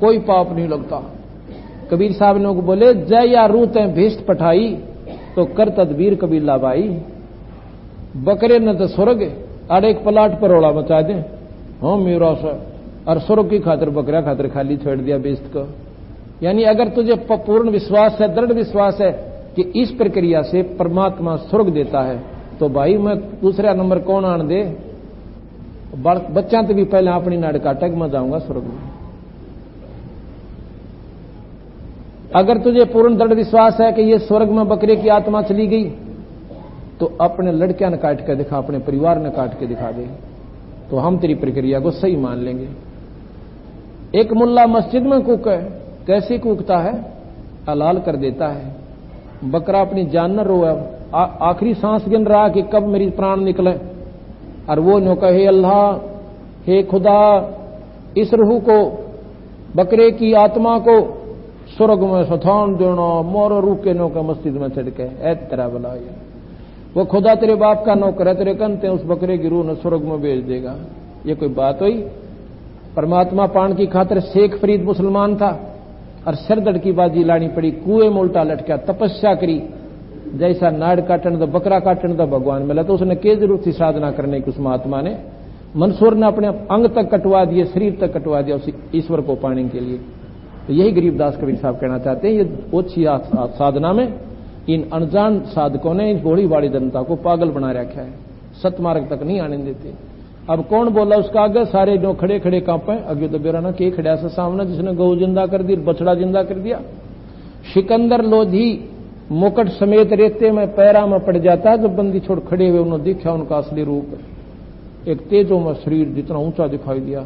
कोई पाप नहीं लगता। कबीर साहब ने बोले जय या रूत है भीष्ट पठाई, तो कर तदबीर कबीला भाई। बकरे न तो स्वर्ग और एक पलाट पर रोड़ा मचा दे, हाँ मेरा सा, और स्वर्ग की खातिर बकरा खातिर खाली छोड़ दिया बेस्त को। यानी अगर तुझे पूर्ण विश्वास है, दृढ़ विश्वास है कि इस प्रक्रिया से परमात्मा स्वर्ग देता है, तो भाई मैं दूसरा नंबर कौन आन दे, बच्चा तो भी पहले अपनी नाड़ काटक में जाऊंगा स्वर्ग में। अगर तुझे पूर्ण दृढ़ विश्वास है कि ये स्वर्ग में बकरे की आत्मा चली गई, तो अपने लड़कियां ने काट के दिखा, अपने परिवार ने काट के दिखा दे, तो हम तेरी प्रक्रिया को सही मान लेंगे। एक मुल्ला मस्जिद में कूक है, कैसे कूकता है, हलाल कर देता है। बकरा अपनी जान न रोए, आखिरी सांस गिन रहा कि कब मेरी प्राण निकले, और वो नो कहे अल्लाह, हे खुदा, इस रूह को, बकरे की आत्मा को स्वर्ग में स्थान देना, मोर रूह के नौका मस्जिद में चढ़ के ऐ तेरा भला। वो खुदा तेरे बाप का नौकर है, तेरे कंते उस बकरे की रूह ने स्वर्ग में भेज देगा। ये कोई बात हुई? परमात्मा पान की खातिर शेख फरीद मुसलमान था, और सिरदड़ की बाजी लानी पड़ी, कुएं में उल्टा लटका, तपस्या करी, जैसा नाड़ काटन तो बकरा काटन तो भगवान मिला, तो उसने के जरूरत थी साधना करने की। उस महात्मा ने, मंसूर ने अपने अंग तक कटवा दिए, शरीर तक कटवा दिया उस ईश्वर को पाने के लिए। तो यही गरीबदास कबीर साहब कहना चाहते हैं, ये ओछी साधना में इन अनजान साधकों ने इस भोली भाड़ी जनता को पागल बना रखा है, सतमार्ग तक नहीं आने देते। अब कौन बोला उसका आगे, सारे जो खड़े खड़े कांपे, अगे तो बेरा ना के खड़ा से सामने जिसने गौ जिंदा कर दी, बछड़ा जिंदा कर दिया। सिकंदर लोधी मुकट समेत रेते में पैरा में पड़ जाता है, जब बंदी छोड़ खड़े हुए उन्होंने देखा उनका असली रूप, एक तेजों में शरीर जितना ऊंचा दिखाई दिया,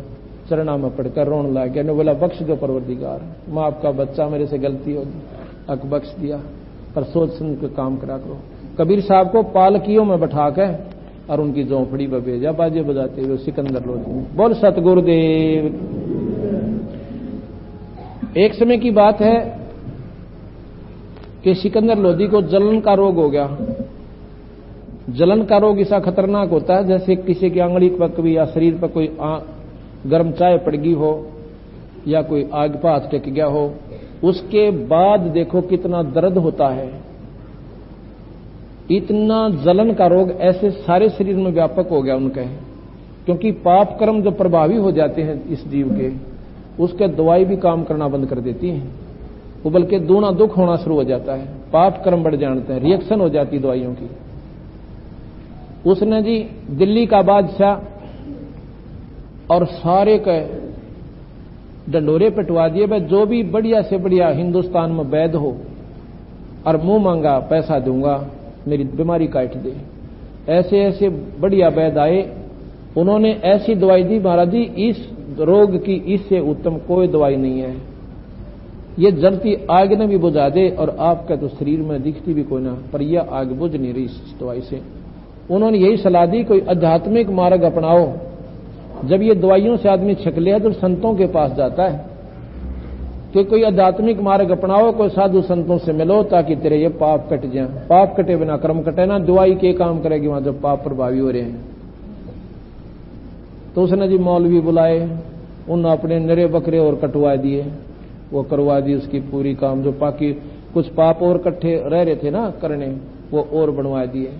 चरणा में पड़कर रोने लग गया। ने बोला बख्श दो परवरदिगार, मां आपका बच्चा मेरे से गलती होगी, अक बख्श दिया, पर सोच समझ के काम करा करो। कबीर साहब को पालकियों में बैठा के और उनकी झोंपड़ी पर भेजा, बाजे बजाते हुए सिकंदर लोधी। बोल सतगुरुदेव। एक समय की बात है कि सिकंदर लोधी को जलन का रोग हो गया। जलन का रोग ऐसा खतरनाक होता है जैसे किसी की आंगली पर कभी या शरीर पर कोई गर्म चाय पड़ गई हो, या कोई आग पर हाथ टेक गया हो, उसके बाद देखो कितना दर्द होता है। इतना जलन का रोग ऐसे सारे शरीर में व्यापक हो गया उनके, क्योंकि पाप कर्म जो प्रभावी हो जाते हैं इस जीव के, उसके दवाई भी काम करना बंद कर देती है, वो बल्कि दूना दुख होना शुरू हो जाता है, पाप कर्म बढ़ जाते हैं, रिएक्शन हो जाती दवाइयों की। उसने जी दिल्ली का बादशाह और सारे के डंडोरे पिटवा दिए, भाई जो भी बढ़िया से बढ़िया हिंदुस्तान में वैद्य हो और मुंह मांगा पैसा दूंगा, मेरी बीमारी काट दे। ऐसे ऐसे बढ़िया वैद्य आए, उन्होंने ऐसी दवाई दी महाराज जी, इस रोग की इससे उत्तम कोई दवाई नहीं है, ये जलती आग ने भी बुझा दे और आपका तो शरीर में दिखती भी कोई ना, पर यह आग बुझ नहीं रही इस दवाई से। उन्होंने यही सलाह दी, कोई आध्यात्मिक मार्ग अपनाओ। जब ये दवाइयों से आदमी छक लिया तो संतों के पास जाता है कि कोई आध्यात्मिक मार्ग अपनाओ, कोई साधु संतों से मिलो ताकि तेरे ये पाप कट जाए। पाप कटे बिना कर्म कटे ना, दवाई के काम करेगी वहां जब पाप प्रभावी हो रहे हैं। तो उसने जी मौलवी बुलाए, उन्होंने अपने नरे बकरे और कटवा दिए, वो करवा दी उसकी पूरी काम, जो बाकी कुछ पाप और इकट्ठे रह रहे थे ना करने, वो और बनवा दिए,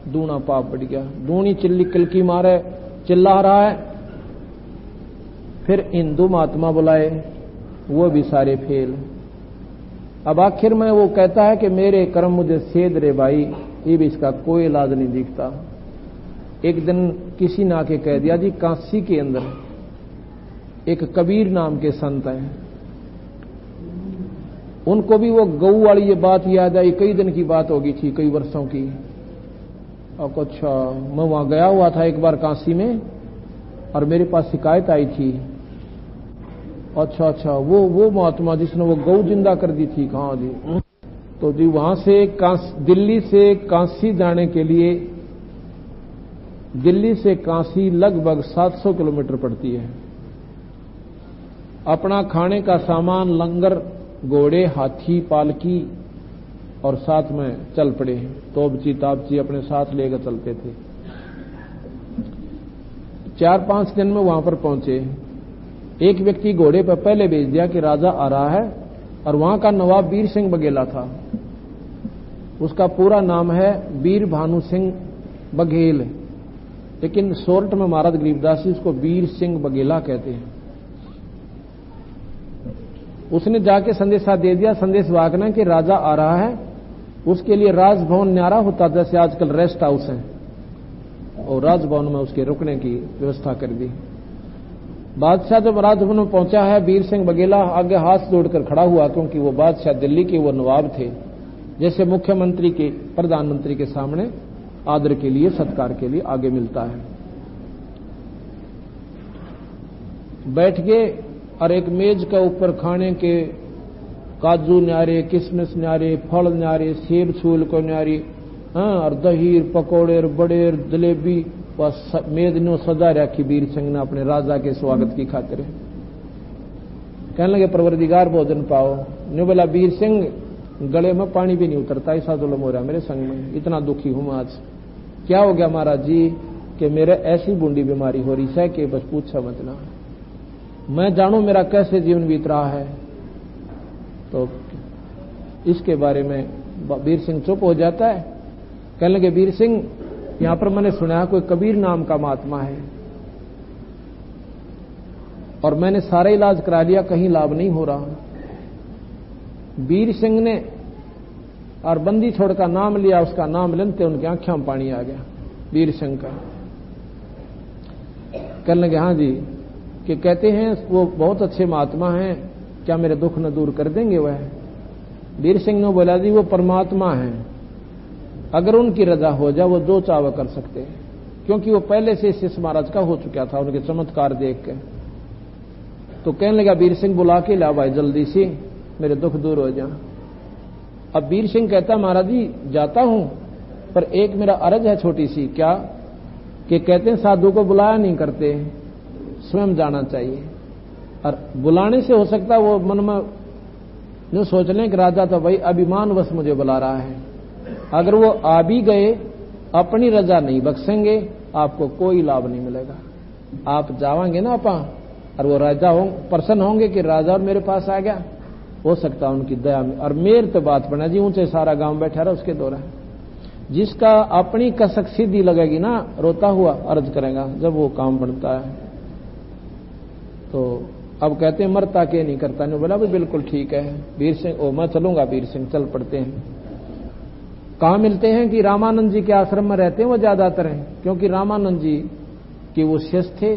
दूना पाप बढ़ गया। दूनी चिल्ली किलकी मारे चिल्ला रहा है। फिर हिंदू महात्मा बुलाए, वो भी सारे फेल। अब आखिर में वो कहता है कि मेरे कर्म मुझे सेध रे भाई, ये भी इसका कोई इलाज नहीं दिखता। एक दिन किसी ने आके कह दिया जी, काशी के अंदर एक कबीर नाम के संत हैं, उनको भी वो गऊ वाली ये बात याद आई, कई दिन की बात होगी थी, कई वर्षों की। और अच्छा, मैं वहां गया हुआ था एक बार काशी में और मेरे पास शिकायत आई थी। अच्छा, वो महात्मा जिसने वो गऊ जिंदा कर दी थी, कहां जी? तो जी वहां से दिल्ली से काशी जाने के लिए, दिल्ली से काशी लगभग 700 किलोमीटर पड़ती है। अपना खाने का सामान, लंगर, घोड़े, हाथी, पालकी और साथ में चल पड़े, तोबची ताबची अपने साथ लेकर चलते थे। 4-5 दिन में वहां पर पहुंचे। एक व्यक्ति घोड़े पर पहले भेज दिया कि राजा आ रहा है, और वहां का नवाब वीर सिंह बघेला था। उसका पूरा नाम है वीर भानु सिंह बघेल, लेकिन शॉर्ट में महाराज गरीबदास जी उसको वीर सिंह बघेला कहते हैं। उसने जाके संदेशा दे दिया संदेश वाहक कि राजा आ रहा है, उसके लिए राजभवन न्यारा होता जैसे आजकल रेस्ट हाउस है, और राजभवन में उसके रुकने की व्यवस्था कर दी। बादशाह जब राजभवन में पहुंचा है, वीर सिंह बघेला आगे हाथ जोड़कर खड़ा हुआ, क्योंकि वो बादशाह दिल्ली के वो नवाब थे, जैसे मुख्यमंत्री के, प्रधानमंत्री के सामने आदर के लिए, सत्कार के लिए आगे मिलता है। बैठ गए और एक मेज के ऊपर खाने के काजू न्यारे, किशमिश न्यारे, फल न्यारे, सेब छूल को न्यारी, और दहीर, पकौड़े, बड़ेर, जलेबी, बस मेज ने सजा रखी वीर सिंह ने अपने राजा के स्वागत की खातिर। कहने लगे परवरदिगार भोजन पाओ। न्यू बोला वीर सिंह, गले में पानी भी नहीं उतरता, ऐसा जुल्म हो रहा मेरे संग में, इतना दुखी हूं आज। क्या हो गया महाराज जी? कि मेरे ऐसी बूंदी बीमारी हो रही है कि बस पूछा मत ना, मैं जानू मेरा कैसे जीवन बीत रहा है। तो इसके बारे में वीर सिंह चुप हो जाता है। कहने लगे वीर सिंह, यहां पर मैंने सुना कोई कबीर नाम का महात्मा है, और मैंने सारा इलाज करा लिया, कहीं लाभ नहीं हो रहा। वीर सिंह ने और बंदी छोड़ का नाम लिया, उसका नाम लेते उनकी आंखों में पानी आ गया वीर सिंह का। कहने लगे हाँ जी, कि कहते हैं वो बहुत अच्छे महात्मा हैं, क्या मेरे दुख न दूर कर देंगे वह? वीर सिंह ने बोला जी वो परमात्मा है, अगर उनकी रजा हो जाए वो जो चाव कर सकते हैं, क्योंकि वो पहले से शिष्य महाराज का हो चुका था उनके चमत्कार देख के। तो कहने लगा वीर सिंह बुला के ला भाई जल्दी से, मेरे दुख दूर हो जाए। अब वीर सिंह कहता महाराज जी जाता हूं, पर एक मेरा अर्ज है छोटी सी। क्या? कि कहते हैं साधु को बुलाया नहीं करते, स्वयं जाना चाहिए। और बुलाने से हो सकता है वो मन में जो सोच लें कि राजा तो भाई अभिमानवश मुझे बुला रहा है, अगर वो आ भी गए अपनी रजा नहीं बख्शेंगे, आपको कोई लाभ नहीं मिलेगा। आप जावांगे ना आपा, और वो राजा प्रसन्न होंगे कि राजा और मेरे पास आ गया, हो सकता है उनकी दया में। और मेर तो बात बना जी, ऊंचे सारा गांव बैठा रहा उसके दौरान। जिसका अपनी कसक सीधी लगेगी ना, रोता हुआ अर्ज करेगा जब वो काम बनता है। तो अब कहते हैं मरता के नहीं करता, ने बोला भाई बिल्कुल ठीक है वीर सिंह, ओ मैं चलूंगा वीर सिंह, चल पड़ते हैं। कहां मिलते हैं कि रामानंद जी के आश्रम में रहते हैं वो ज्यादातर हैं, क्योंकि रामानंद जी के वो शिष्य थे,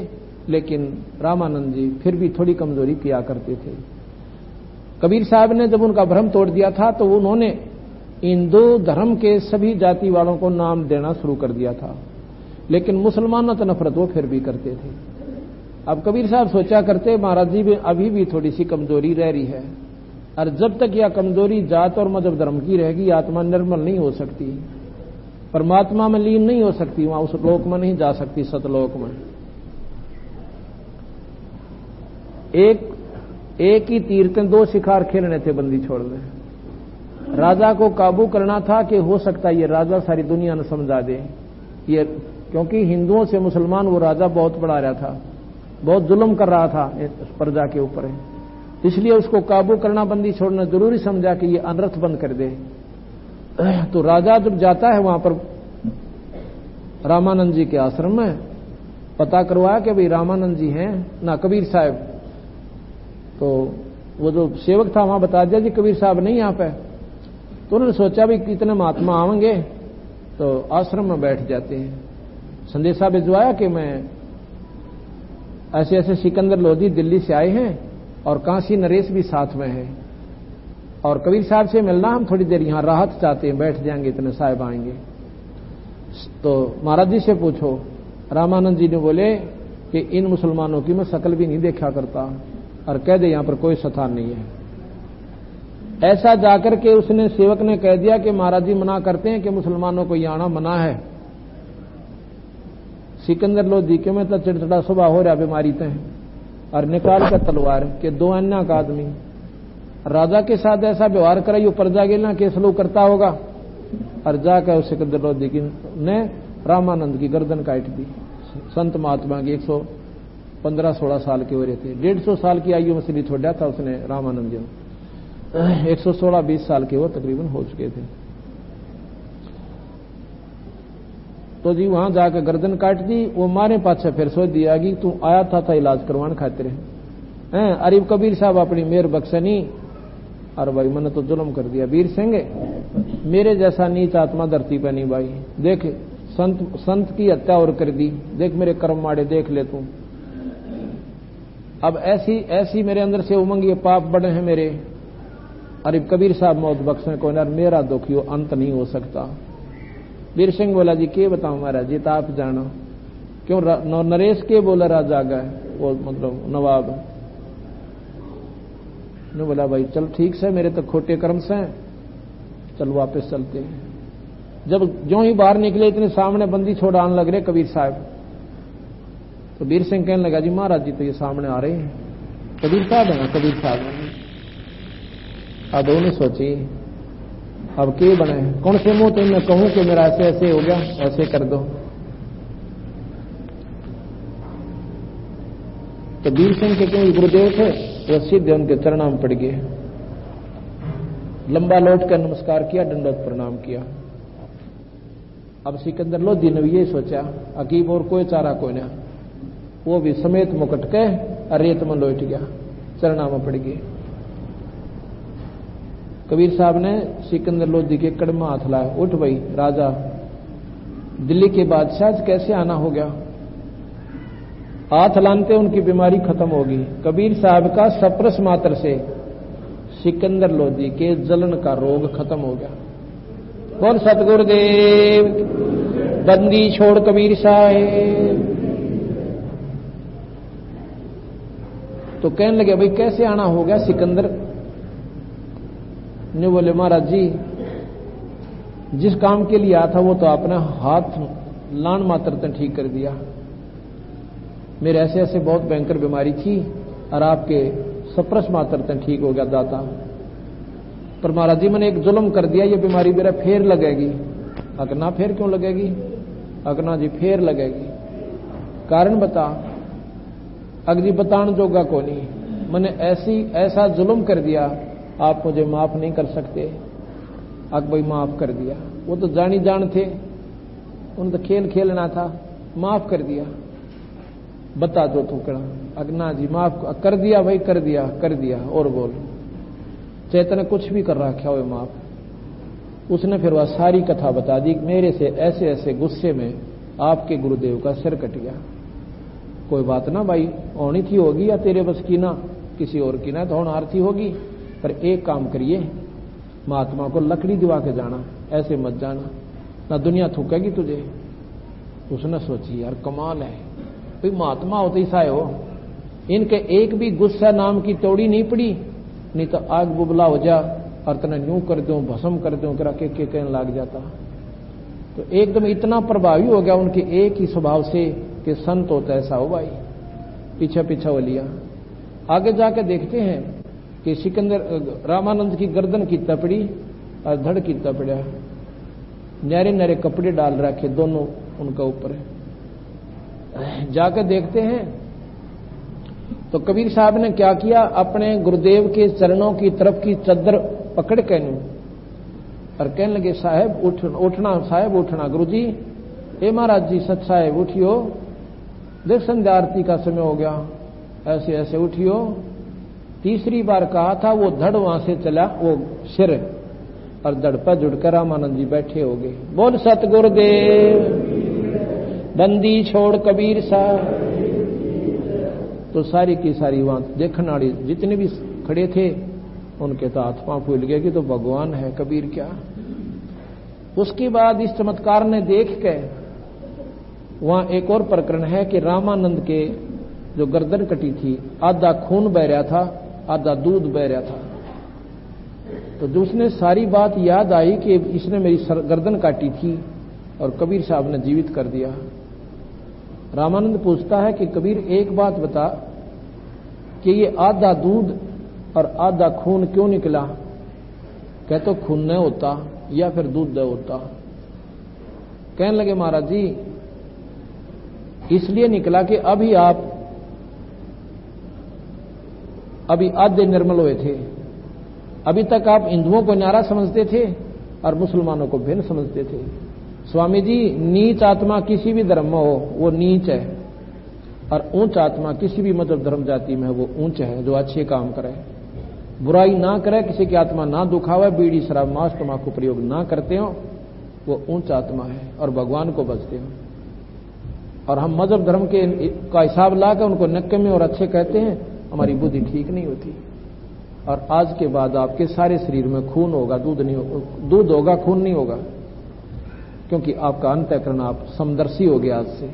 लेकिन रामानंद जी फिर भी थोड़ी कमजोरी किया करते थे। कबीर साहब ने जब उनका भ्रम तोड़ दिया था तो उन्होंने इन दो धर्म के सभी जाति वालों को नाम देना शुरू कर दिया था, लेकिन मुसलमानों से नफरत वो फिर भी करते थे। अब कबीर साहब सोचा करते महाराज जी में अभी भी थोड़ी सी कमजोरी रह रही है, और जब तक यह कमजोरी जात और मजहब धर्म की रहेगी आत्मा निर्मल नहीं हो सकती, परमात्मा में लीन नहीं हो सकती, वहां उस लोक में नहीं जा सकती, सतलोक में। एक ही तीर के दो शिकार खेलने थे बंदी छोड़ में। राजा को काबू करना था कि हो सकता है ये राजा सारी दुनिया ने समझा दे, ये क्योंकि हिंदुओं से मुसलमान वो राजा बहुत बढ़ा रहा था, बहुत जुल्म कर रहा था प्रजा के ऊपर, इसलिए उसको काबू करना, बंदी छोड़ना जरूरी समझा कि ये अनर्थ बंद कर दे। तो राजा जब जाता है वहां पर रामानंद जी के आश्रम में, पता करवाया कि भाई रामानंद जी हैं ना कबीर साहब, तो वो जो सेवक था वहां बता दिया जी कबीर साहब नहीं यहाँ पे। तो उन्होंने सोचा भी कितने महात्मा आवेंगे, तो आश्रम में बैठ जाते हैं। संदेशा भिजवाया कि मैं ऐसे ऐसे सिकंदर लोधी दिल्ली से आए हैं और काशी नरेश भी साथ में है, और कबीर साहब से मिलना, हम थोड़ी देर यहां राहत चाहते हैं, बैठ जाएंगे, इतने साहब आएंगे। तो महाराज जी से पूछो। रामानंद जी ने बोले कि इन मुसलमानों की मैं शकल भी नहीं देखा करता, और कह दे यहां पर कोई स्थान नहीं है। ऐसा जाकर के उसने सेवक ने कह दिया कि महाराज जी मना करते हैं कि मुसलमानों को यहां आना मना है। सिकंदर लोधी के में तो चिड़चिड़ा सुबह हो रहा बीमारी तय, और निकाल कर तलवार के दो अन्ना का आदमी राजा के साथ ऐसा व्यवहार करे, यो प्रजा के ना के सलूक करता होगा, और जाकर उस सिकंदर लोधी ने रामानंद की गर्दन काट दी। संत महात्मा की 115-16 साल के हो रहे थे, 150 साल की आयु में शरीर छोड़ा था उसने रामानंद जी ने, 116-20 साल के वो तकरीबन हो चुके थे। तो जी वहां जाकर गर्दन काट दी। वो मारे पाछे फिर सोच दिया कि तू आया था इलाज करवाने खातिर हैं, अरे कबीर साहब अपनी मेहर बख्शनी, और भाई मैंने तो जुल्म कर दिया। वीर सिंह मेरे जैसा नीच आत्मा धरती पे नहीं भाई, देख संत की हत्या और कर दी, देख मेरे कर्म माड़े, देख ले तू। अब ऐसी मेरे अंदर से उमंग, ये पाप बड़े हैं मेरे, अरे कबीर साहब मौत बख्शने को, यार मेरा दुखियो अंत नहीं हो सकता। वीर सिंह बोला जी के बताऊं महाराज जी, तो आप जानो क्यों। नरेश के बोला राजा गए, वो मतलब नवाब ने बोला भाई चल ठीक से, मेरे तो खोटे कर्म से, चल वापस चलते हैं। जब जो ही बाहर निकले इतने सामने बंदी छोड़ आने लग रहे कबीर साहब, तो वीर सिंह कहने लगा जी महाराज जी तो ये सामने आ रहे हैं, कबीर साहब है ना, कबीर साहब है। अब उन्हें सोची अब के बने, कौन से मुंह तो मैं कहूं कि मेरा ऐसे ऐसे हो गया, ऐसे कर दो। तो वीर सिंह के क्यों गुरुदेव थे, वो सीधे उनके चरणों में पड़ गए, लंबा लौट कर नमस्कार किया, दंडवत प्रणाम किया। अब सिकंदर लोधी ने ये सोचा अकीब और कोई चारा कोई ना, वो भी समेत मुकट के रेत में लौट गया, चरणों में पड़ गए। कबीर साहब ने सिकंदर लोधी के कड़मा हाथ लाया, उठ भाई राजा, दिल्ली के बादशाह कैसे आना हो गया। हाथ लानते उनकी बीमारी खत्म होगी। कबीर साहब का सप्रस मात्र से सिकंदर लोधी के जलन का रोग खत्म हो गया। कौन सतगुरुदेव, बंदी छोड़ कबीर साहब। तो कहने लगे भाई कैसे आना हो गया। सिकंदर ने बोले महाराज जी जिस काम के लिए आया था वो तो आपने हाथ लान मात्र तक ठीक कर दिया, मेरे ऐसे ऐसे बहुत भयंकर बीमारी थी और आपके सप्रस मात्र तक ठीक हो गया दाता। पर महाराज जी मैंने एक जुल्म कर दिया, ये बीमारी मेरा फेर लगेगी। अगना फेर क्यों लगेगी, अगना जी फेर लगेगी। कारण बता, अगजी बतान जोगा को नहीं, मैंने ऐसा जुल्म कर दिया, आप मुझे माफ नहीं कर सकते। अक भाई माफ कर दिया। वो तो जानी जान थे, उन्हें तो खेल खेलना था, माफ कर दिया। बता दो तू कड़ा, अगना जी माफ कर दिया भाई, कर दिया कर दिया, और बोल। चैतन्य कुछ भी कर रखा हो माफ। उसने फिर वह सारी कथा बता दी, मेरे से ऐसे ऐसे गुस्से में आपके गुरुदेव का सिर कट गया। कोई बात ना भाई, होनी थी होगी, या तेरे बस की ना किसी और की ना, तो होनार थी होगी, पर एक काम करिए, महात्मा को लकड़ी दिवा के जाना, ऐसे मत जाना, ना दुनिया थूकेगी तुझे। उसने सोची यार कमाल है, कोई महात्मा होते ही साए हो, इनके एक भी गुस्सा नाम की तोड़ी नहीं पड़ी, नहीं तो आग बुबला हो जा और तना यूं कर दूं, भस्म कर दूं, करा के कहने लग जाता। तो एकदम इतना प्रभावी हो गया उनके एक ही स्वभाव से कि संत होता ऐसा हो भाई। पीछे पीछे वो लिया। आगे जाके देखते हैं कि सिकंदर रामानंद की गर्दन की तपड़ी और धड़ की तपड़ा, न्यारे न्यारे कपड़े डाल रखे दोनों उनका ऊपर। जाकर देखते हैं तो कबीर साहब ने क्या किया, अपने गुरुदेव के चरणों की तरफ की चद्दर पकड़ के और कहने लगे साहब उठना, साहब उठना। गुरुजी, हे महाराज जी, सच साहब उठियो, देख संध्या आरती का समय हो गया, ऐसे ऐसे उठियो। तीसरी बार कहा था, वो धड़ वहां से चला, वो सिर और धड़ पर जुड़कर रामानंद जी बैठे हो गए। बोल सतगुरुदेव, बंदी छोड़ कबीर साहब। तो सारी की सारी वहां देखने वाली जितने भी खड़े थे उनके तो आत्मा फूल गया कि तो भगवान है कबीर क्या। उसके बाद इस चमत्कार ने देख के वहां एक और प्रकरण है कि रामानंद के जो गर्दन कटी थी, आधा खून बह रहा था, आधा दूध बह रहा था। तो जो उसने सारी बात याद आई कि इसने मेरी गर्दन काटी थी और कबीर साहब ने जीवित कर दिया। रामानंद पूछता है कि कबीर एक बात बता कि ये आधा दूध और आधा खून क्यों निकला? कह तो खून न होता या फिर दूध न होता। कहने लगे महाराज जी, इसलिए निकला कि अभी आधे निर्मल हुए थे। अभी तक आप हिंदुओं को न्यारा समझते थे और मुसलमानों को भिन्न समझते थे। स्वामी जी, नीच आत्मा किसी भी धर्म में हो वो नीच है, और ऊंच आत्मा किसी भी मतलब धर्म जाति में है वो ऊंच है, जो अच्छे काम करे, बुराई ना करे, किसी की आत्मा ना दुखावे, बीड़ी शराब मांस तंबाकू प्रयोग ना करते हो, वो ऊंच आत्मा है और भगवान को बचते हो। और हम मजहब धर्म के का हिसाब लाकर उनको नक्के और अच्छे कहते हैं, हमारी बुद्धि ठीक नहीं होती। और आज के बाद आपके सारे शरीर में खून होगा, दूध होगा, खून नहीं होगा, क्योंकि आपका अंतःकरण आप समदर्शी हो गया आज से।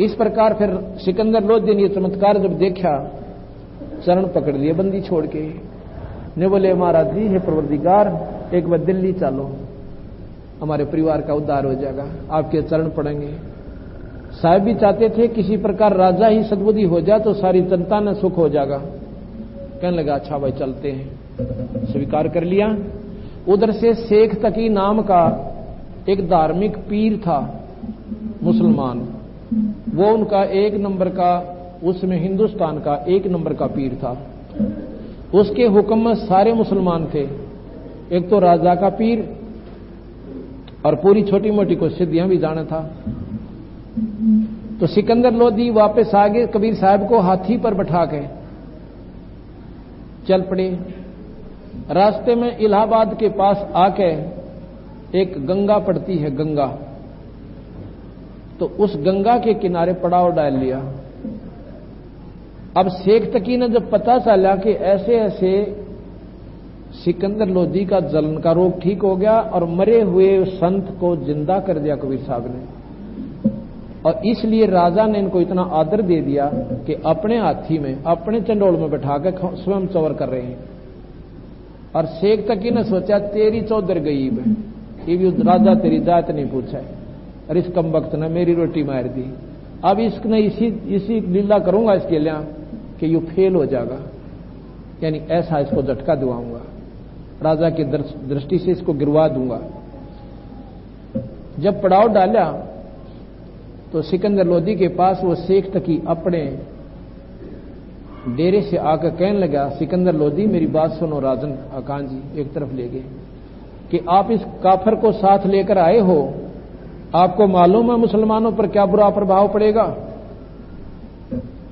इस प्रकार फिर सिकंदर लोधी ने ये चमत्कार जब देखा, चरण पकड़ लिए बंदी छोड़ के, ने बोले महाराज जी, हे परवरदिगार, एक बार दिल्ली चलो, हमारे परिवार का उद्धार हो जाएगा, आपके चरण पड़ेंगे। साहब भी चाहते थे किसी प्रकार राजा ही सद्बुद्धि हो जाए तो सारी जनता ने सुख हो जाएगा। कहने लगा अच्छा भाई चलते हैं, स्वीकार कर लिया। उधर से शेख तकी नाम का एक धार्मिक पीर था मुसलमान, वो उनका एक नंबर का, उसमें हिंदुस्तान का एक नंबर का पीर था। उसके हुक्म में सारे मुसलमान थे, एक तो राजा का पीर और पूरी छोटी मोटी को सिद्धियां भी जाना था। तो सिकंदर लोधी वापस आ गए, कबीर साहब को हाथी पर बैठा के चल पड़े। रास्ते में इलाहाबाद के पास आके एक गंगा पड़ती है, गंगा, तो उस गंगा के किनारे पड़ाव डाल लिया। अब शेख तकी ने जब पता चला कि ऐसे ऐसे सिकंदर लोधी का जलन का रोग ठीक हो गया और मरे हुए संत को जिंदा कर दिया कबीर साहब ने, और इसलिए राजा ने इनको इतना आदर दे दिया कि अपने हाथी में, अपने चंडोल में बैठा कर स्वयं चवर कर रहे हैं। और शेख तकी ने सोचा तेरी चौधर गईब है, ये भी राजा तेरी जात नहीं पूछा है, और इस कम वक्त ने मेरी रोटी मार दी। अब इसने इसी लीला करूंगा इसके लिए कि यू फेल हो जाएगा, यानी ऐसा इसको झटका दिवाऊंगा, राजा की दृष्टि से इसको गिरवा दूंगा। जब पड़ाव डाला तो सिकंदर लोधी के पास वो शेख तकी अपने डेरे से आकर कहने लगा, सिकंदर लोधी मेरी बात सुनो, राजन अकान जी एक तरफ ले गए। कि आप इस काफिर को साथ लेकर आए हो, आपको मालूम है मुसलमानों पर क्या बुरा प्रभाव पड़ेगा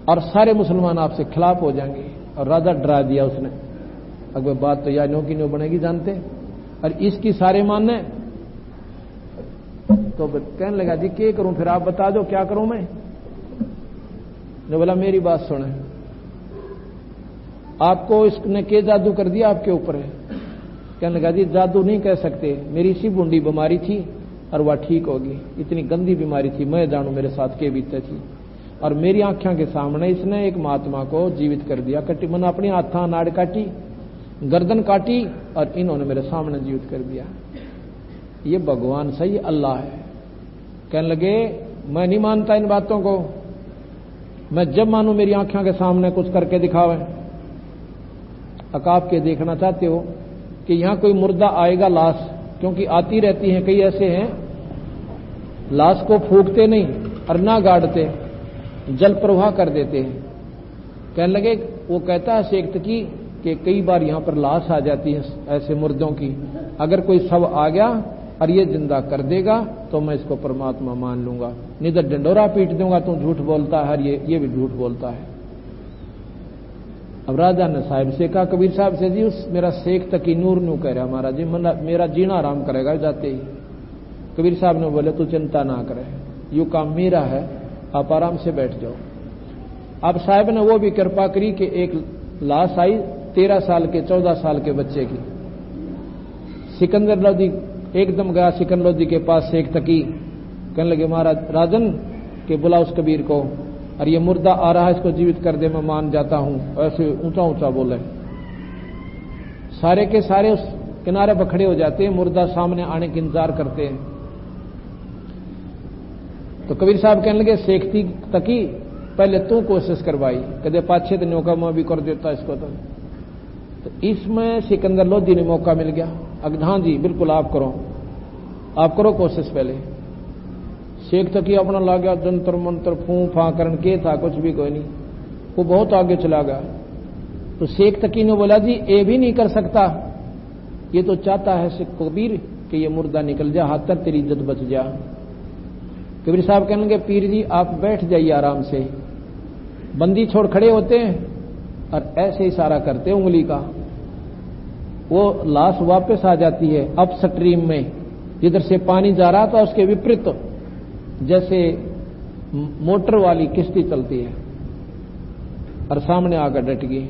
और सारे मुसलमान आपसे खिलाफ हो जाएंगे। और राजा डरा दिया उसने। अगर बात तो यार नो की नो बनेगी जानते, और इसकी सारे मानने। तो कहने लगा जी क्या करूं, फिर आप बता दो क्या करूं मैं। ने बोला मेरी बात सुने, आपको इसने के जादू कर दिया आपके ऊपर है। कहने लगा जी जादू नहीं कह सकते, मेरी सी बूंदी बीमारी थी और वह ठीक होगी। इतनी गंदी बीमारी थी, मैं जानू मेरे साथ के बीते थी, और मेरी आंखों के सामने इसने एक महात्मा को जीवित कर दिया। कटी मैंने अपनी हाथा नाड़ काटी, गर्दन काटी, और इन्होंने मेरे सामने जीवित कर दिया। ये भगवान सही अल्लाह है। कहने लगे मैं नहीं मानता इन बातों को, मैं जब मानू मेरी आंखों के सामने कुछ करके दिखावे। आप के देखना चाहते हो कि यहां कोई मुर्दा आएगा लाश, क्योंकि आती रहती हैं, कई ऐसे हैं लाश को फूकते नहीं और ना गाड़ते, जल प्रवाह कर देते हैं। कहने लगे वो कहता है शेख तकी कि कई बार यहां पर लाश आ जाती है ऐसे मुर्दों की, अगर कोई शव आ गया और ये जिंदा कर देगा तो मैं इसको परमात्मा मान लूंगा, नहीं तो डंडोरा पीट दूंगा, तू झूठ बोलता है, ये भी झूठ बोलता है। अब राजा ने साहिब से कहा कबीर साहब से जी उस मेरा शेख तकी नूर नू कह रहा महाराज जी मेरा जीना आराम करेगा जाते ही। कबीर साहब ने बोले तू चिंता ना करे, यू काम मेरा है, आप आराम से बैठ जाओ। अब साहब ने वो भी कृपा करी कि एक लाश आई 13 साल के 14 साल के बच्चे की। सिकंदर लोधी एकदम गया सिकंदर लोधी के पास शेख तकी, कहने लगे महाराज राजन के बुला उस कबीर को, और ये मुर्दा आ रहा है इसको जीवित कर दे, मैं मान जाता हूं। ऐसे ऊंचा ऊंचा बोले, सारे के सारे उस किनारे पर खड़े हो जाते हैं, मुर्दा सामने आने का इंतजार करते हैं। तो कबीर साहब कहने लगे शेख तकी पहले तू कोशिश करवाई, कदे पाछे दिनों का मैं भी कर देता इसको। तो इसमें सिकंदर लोधी ने मौका मिल गया। हाँ जी बिल्कुल आप करो कोशिश। पहले शेख तकी अपना ला गया, जंतर मंत्र फूं फा करन के था, कुछ भी कोई नहीं, वो बहुत आगे चला गया। तो शेख तकी ने बोला जी ये भी नहीं कर सकता, ये तो चाहता है शेख कबीर कि ये मुर्दा निकल जा, हाथ तक तेरी इज्जत बच जा। कबीर साहब कहने लगे पीर जी आप बैठ जाइए आराम से। बंदी छोड़ खड़े होते हैं और ऐसे इशारा करते उंगली का, वो लाश वापस आ जाती है अप स्ट्रीम में, जिधर से पानी जा रहा था उसके विपरीत, जैसे मोटर वाली किश्ती चलती है, और सामने आकर डट गई।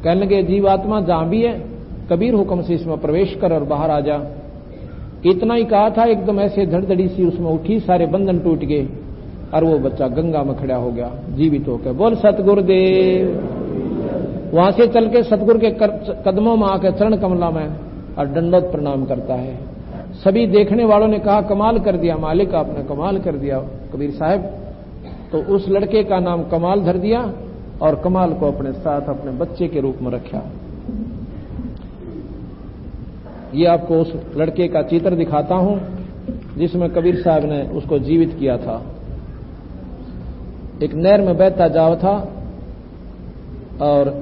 कहने लगे जीवात्मा जहां भी है कबीर हुक्म से इसमें प्रवेश कर और बाहर आ जा। इतना ही कहा था, एकदम ऐसे धड़धड़ी सी उसमें उठी, सारे बंधन टूट गए और वो बच्चा गंगा में खड़ा हो गया जीवित होकर। बोल सतगुरुदेव। वहां से चल के सतगुरु के कदमों में आकर चरण कमला में और दंडवत प्रणाम करता है। सभी देखने वालों ने कहा कमाल कर दिया मालिक, आपने कमाल कर दिया कबीर साहब। तो उस लड़के का नाम कमाल धर दिया और कमाल को अपने साथ अपने बच्चे के रूप में रखा। ये आपको उस लड़के का चित्र दिखाता हूं जिसमें कबीर साहब ने उसको जीवित किया था। एक नहर में बहता जाव था, और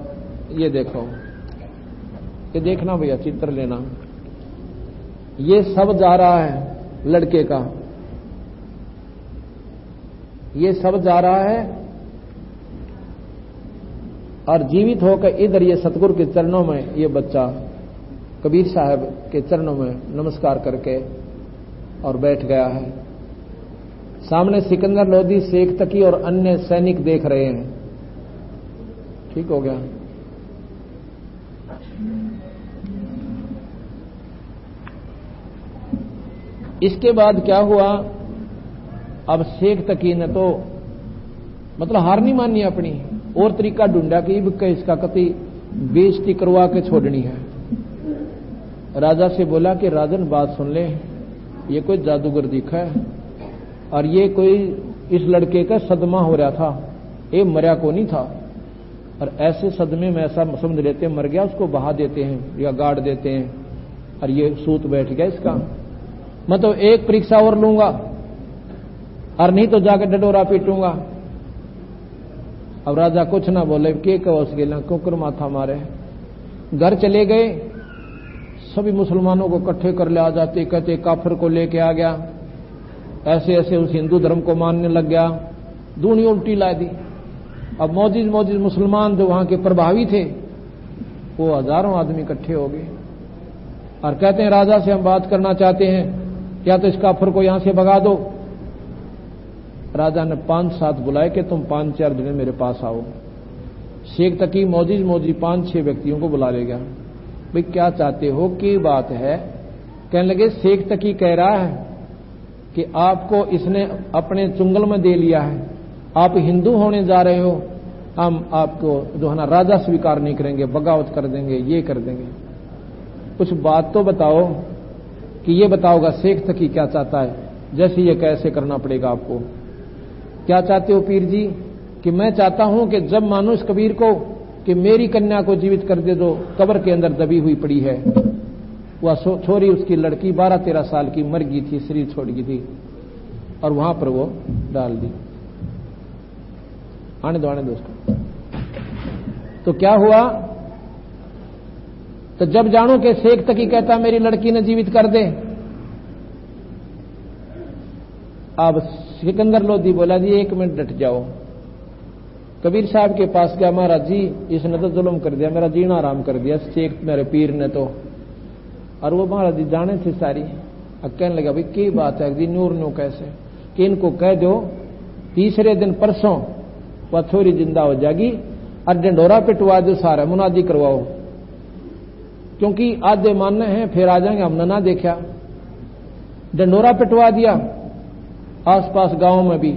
ये देखो, ये देखना भैया चित्र लेना, ये सब जा रहा है लड़के का, ये सब जा रहा है और जीवित होकर इधर ये सतगुरु के चरणों में ये बच्चा कबीर साहब के चरणों में नमस्कार करके और बैठ गया है। सामने सिकंदर लोधी, शेख तकी और अन्य सैनिक देख रहे हैं। ठीक हो गया। इसके बाद क्या हुआ, अब शेख तकी ने तो मतलब हार नहीं मानी अपनी, और तरीका ढूंढा कि इसका कति बेइज्जती करवा के छोड़नी है। राजा से बोला कि राजन बात सुन ले, ये कोई जादूगर दिखा है और ये कोई इस लड़के का सदमा हो रहा था, ये मरा को नहीं था, और ऐसे सदमे में ऐसा समझ लेते मर गया, उसको बहा देते हैं या गाड़ देते हैं, और ये सूत बैठ गया इसका। मैं तो एक परीक्षा और लूंगा और नहीं तो जाकर डडोरा पीटूंगा। अब राजा कुछ ना बोले, के कहो उसके कुकर माथा मारे। घर चले गए, सभी मुसलमानों को इकट्ठे कर ले आ जाते, कहते काफिर को लेके आ गया, ऐसे ऐसे उस हिंदू धर्म को मानने लग गया, दूनी उल्टी ला दी। अब मौजिज मुसलमान जो वहां के प्रभावी थे वो हजारों आदमी इकट्ठे हो गए और कहते हैं राजा से हम बात करना चाहते हैं, या तो इस काफिर को यहां से भगा दो। राजा ने 5-7 बुलाए कि तुम 5-4 दिन मेरे पास आओ। शेख तकी मौजिज 5-6 व्यक्तियों को बुला ले गया। भाई क्या चाहते हो, की बात है? कहने लगे शेख तकी कह रहा है कि आपको इसने अपने चुंगल में दे लिया है, आप हिंदू होने जा रहे हो, हम आपको जो है ना राजा स्वीकार नहीं करेंगे, बगावत कर देंगे, ये कर देंगे। कुछ बात तो बताओ कि ये बताओगा शेख तकी क्या चाहता है, जैसे ये कैसे करना पड़ेगा आपको। क्या चाहते हो पीर जी? कि मैं चाहता हूं कि जब मानो इस कबीर को कि मेरी कन्या को जीवित कर दे दो, कब्र के अंदर दबी हुई पड़ी है। वह छोरी उसकी लड़की 12-13 साल की मर गई थी, शरीर छोड़ गई थी और वहां पर वो डाल दी। आने दो उसको। तो क्या हुआ? तो जब जानो कि शेख तकी कहता मेरी लड़की ने जीवित कर दे, अब सिकंदर लोधी बोला जी 1 मिनट डट जाओ। कबीर साहब के पास गया, महाराज जी इसने तो जुल्म कर दिया, मेरा जीना आराम कर दिया शेख मेरे पीर ने तो। और वो महाराज जी जाने थे सारी। अब कहने लगा भाई की बात है जी, नूर नो कैसे कि इनको कह दो 3रे दिन परसों वह छोरी जिंदा हो जाएगी और डंडोरा पिटवा दो, सारा मुनादी करवाओ, क्योंकि आधे मानने हैं फिर आ जाएंगे, हमने ना देखा। डंडोरा पिटवा दिया आसपास गांव में भी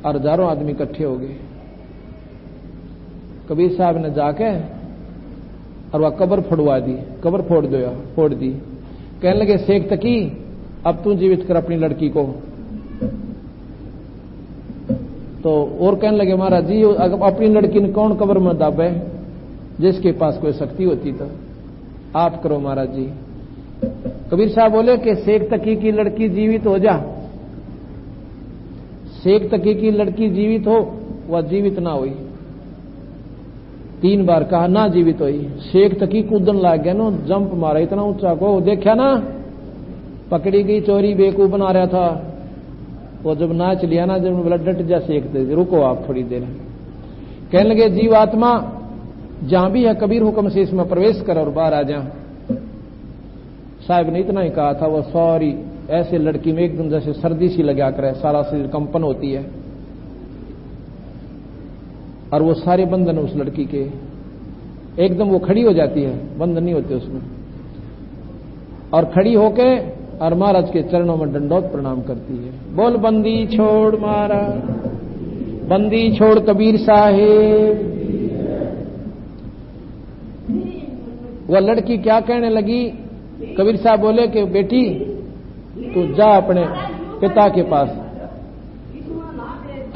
और हजारों आदमी इकट्ठे हो गए। कबीर साहब ने जाके और वह कब्र फोड़वा दी, कब्र फोड़ दी। कहने लगे शेख तकी अब तू जीवित कर अपनी लड़की को। तो और कहने लगे महाराज जी अपनी लड़की ने कौन कब्र में दाबे, जिसके पास कोई शक्ति होती तो आप करो महाराज जी। कबीर साहब बोले कि शेख तकी की लड़की जीवित हो जा। शेख तकी की लड़की जीवित हो, वह जीवित ना हुई। 3 बार कहा ना जीवित हुई। शेख तकी कूदन लाग गया ना, जंप मारा इतना ऊंचा को, देखा ना पकड़ी गई चोरी बेवकूफ बना रहा था। वो जब नाच लिया ना, जब बोला डट जा शेख तकी, रुको आप थोड़ी देर। कहने लगे जीवात्मा जहां भी है कबीर हुक्म से इसमें प्रवेश कर और बाहर आ जा। साहब ने इतना ही कहा था, वो सॉरी ऐसे लड़की में एकदम जैसे सर्दी सी लगा करे, सारा शरीर कंपन होती है और वो सारे बंधन उस लड़की के एकदम वो खड़ी हो जाती है, बंधन नहीं होते उसमें, और खड़ी होके और महाराज के चरणों में दंडोत प्रणाम करती है। बोल बंदी छोड़ मारा, बंदी छोड़ कबीर साहेब। वह लड़की क्या कहने लगी? कबीर साहब बोले कि बेटी तू जा अपने पिता के पास,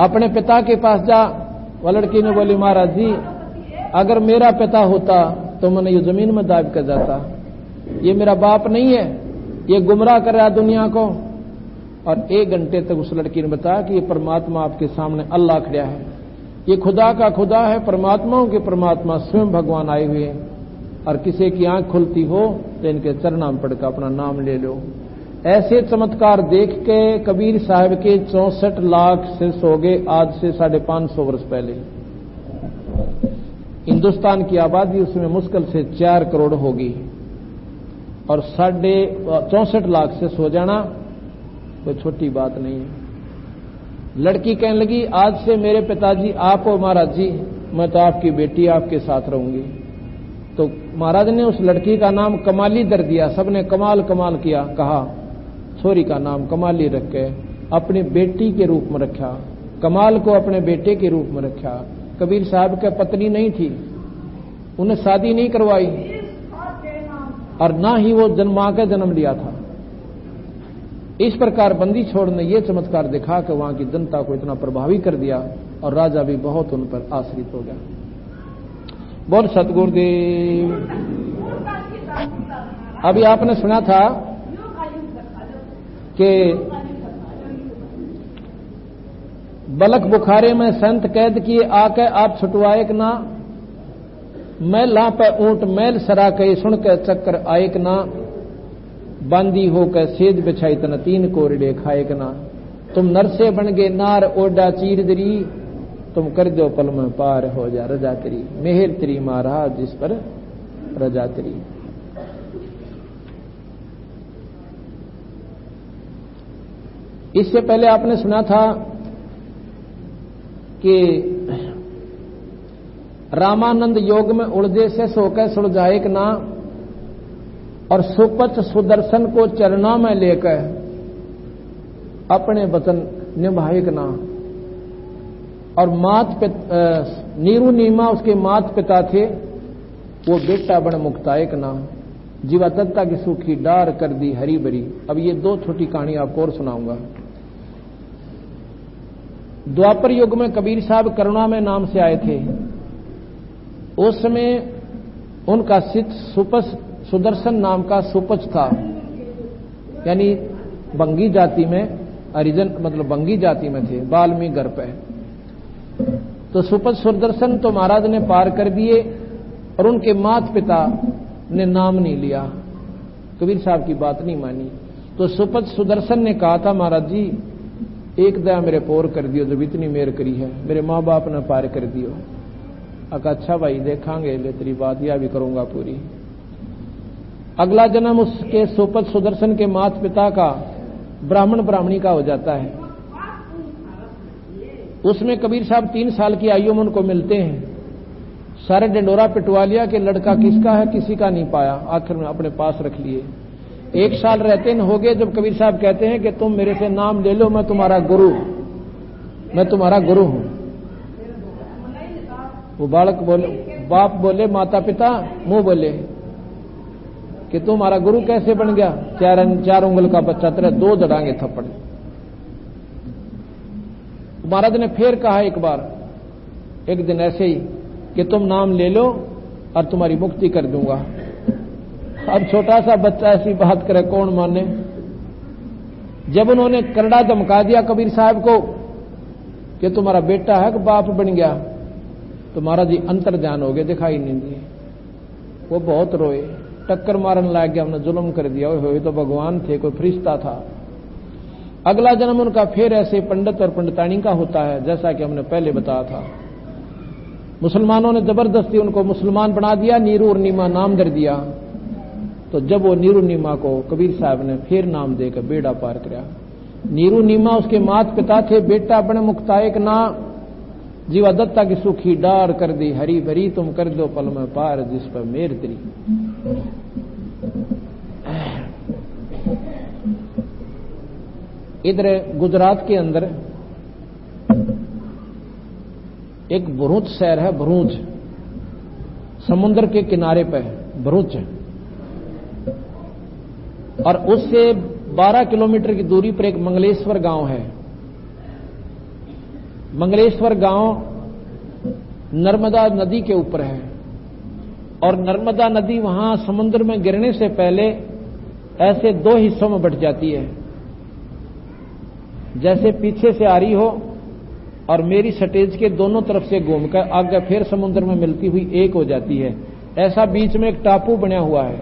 अपने पिता के पास जा। वह लड़की ने बोली महाराज जी अगर मेरा पिता होता तो मैंने ये जमीन में दाब कर जाता, ये मेरा बाप नहीं है, ये गुमराह कर रहा दुनिया को। और 1 घंटे तक उस लड़की ने बताया कि ये परमात्मा आपके सामने अल्लाह खड़ा है, ये खुदा का खुदा है, परमात्माओं के परमात्मा स्वयं भगवान आए हुए हैं, और किसी की आंख खुलती हो तो इनके चरणाम पढ़कर अपना नाम ले लो। ऐसे चमत्कार देख के कबीर साहब के 64 लाख शिष्य हो गए आज से 550 वर्ष पहले। हिंदुस्तान की आबादी उसमें मुश्किल से 4 करोड़ होगी और 64 लाख शिष्य हो जाना कोई छोटी बात नहीं है। लड़की कहने लगी आज से मेरे पिताजी आप हो महाराज जी, मैं तो आपकी बेटी आपके साथ रहूंगी। तो महाराज ने उस लड़की का नाम कमाली दर दिया, सबने कमाल कमाल किया, कहा छोरी का नाम कमाली रख के अपनी बेटी के रूप में रखा, कमाल को अपने बेटे के रूप में रखा। कबीर साहब के पत्नी नहीं थी, उन्हें शादी नहीं करवाई और ना ही वो मां का जन्म लिया था। इस प्रकार बंदी छोड़ ने यह चमत्कार दिखा कि वहां की जनता को इतना प्रभावी कर दिया और राजा भी बहुत उन पर आश्रित हो गया। बोल सतगुरुदेव। अभी आपने सुना था कि बलक बुखारे में संत कैद किए आके आप छुटवाए कि ना, मैला पे ऊंट मैल सरा के सुन के चक्कर आयक ना, बांदी हो के सेज बिछाई तन तीन कोरडे खाएक ना। तुम नरसे बन गए नार ओडा चीर दरी, तुम कर दो पल में पार हो जा रजा तेरी। मेहर तेरी महाराज जिस पर रजा तेरी। इससे पहले आपने सुना था कि रामानंद योग में उड़दे से सोकर सुलझाएक ना, और सुपच सुदर्शन को चरणों में लेकर अपने वचन निभाएक ना। और नीरू नीमा उसके मात पिता थे, वो बेटा बन मुक्तायक ना। जीवा दत्ता की सूखी डार कर दी हरी भरी। अब ये दो छोटी कहानी आपको और सुनाऊंगा। द्वापर युग में कबीर साहब करुणा में नाम से आए थे। उस समय उनका शिष्य सुपस सुदर्शन नाम का सुपच था, यानी बंगी जाति में, हरिजन मतलब बंगी जाति में थे, बाल्मीकि घर पे। तो सुपच सुदर्शन तो महाराज ने पार कर दिए, और उनके माता पिता ने नाम नहीं लिया, कबीर साहब की बात नहीं मानी। तो सुपच सुदर्शन ने कहा था, महाराज जी एक दया मेरे पोर कर दियो, जब इतनी मेहर करी है, मेरे माँ बाप ने पार कर दियो। अका अच्छा भाई देखांगे, ले तेरी बात यह भी करूंगा पूरी। अगला जन्म उसके सुपच सुदर्शन के माता पिता का ब्राह्मण ब्राह्मणी का हो जाता है। उसमें कबीर साहब 3 साल की आयु में उनको मिलते हैं। सारे डंडोरा पिटवा लिया कि लड़का किसका है, किसी का नहीं पाया, आखिर में अपने पास रख लिए। 1 साल रहते न हो गए जब कबीर साहब कहते हैं कि तुम मेरे से नाम ले लो, मैं तुम्हारा गुरु हूं। वो बालक बोले, बाप बोले, माता पिता मुंह बोले कि तू हमारा गुरु कैसे बन गया? 4 उंगल का बच्चा तेरे 2 जड़ांगे थप्पड़। महाराज ने फिर कहा एक बार, एक दिन ऐसे ही कि तुम नाम ले लो और तुम्हारी मुक्ति कर दूंगा। अब छोटा सा बच्चा ऐसी बात करे कौन माने। जब उन्होंने करड़ा धमका दिया कबीर साहब को कि तुम्हारा बेटा है कि बाप बन गया, तो महाराज जी अंतर्ध्यान हो गए, दिखाई नहीं दिए। वो बहुत रोए, टक्कर मारने लग गया, हमने जुल्म कर दिया। वो तो भगवान थे, कोई फरिश्ता था। अगला जन्म उनका फिर ऐसे पंडित और पंडितानी का होता है, जैसा कि हमने पहले बताया था। मुसलमानों ने जबरदस्ती उनको मुसलमान बना दिया, नीरू और नीमा नाम दे दिया। तो जब वो नीरू नीमा को कबीर साहब ने फिर नाम देकर बेड़ा पार किया। नीरू नीमा उसके माता पिता थे, बेटा बन मुक्तायक ना, जीवा दत्ता की सूखी डार कर दी हरी भरी, तुम कर दो पल में पार जिस पर मेर तेरी। इधर गुजरात के अंदर एक भरूच शहर है, भरूच समुद्र के किनारे पे भरूच, और उससे 12 किलोमीटर की दूरी पर एक मंगलेश्वर गांव है। मंगलेश्वर गांव नर्मदा नदी के ऊपर है, और नर्मदा नदी वहां समुद्र में गिरने से पहले ऐसे 2 हिस्सों में बट जाती है, जैसे पीछे से आ रही हो और मेरी सटेज के दोनों तरफ से घूमकर आगे फिर समुद्र में मिलती हुई एक हो जाती है। ऐसा बीच में एक टापू बना हुआ है।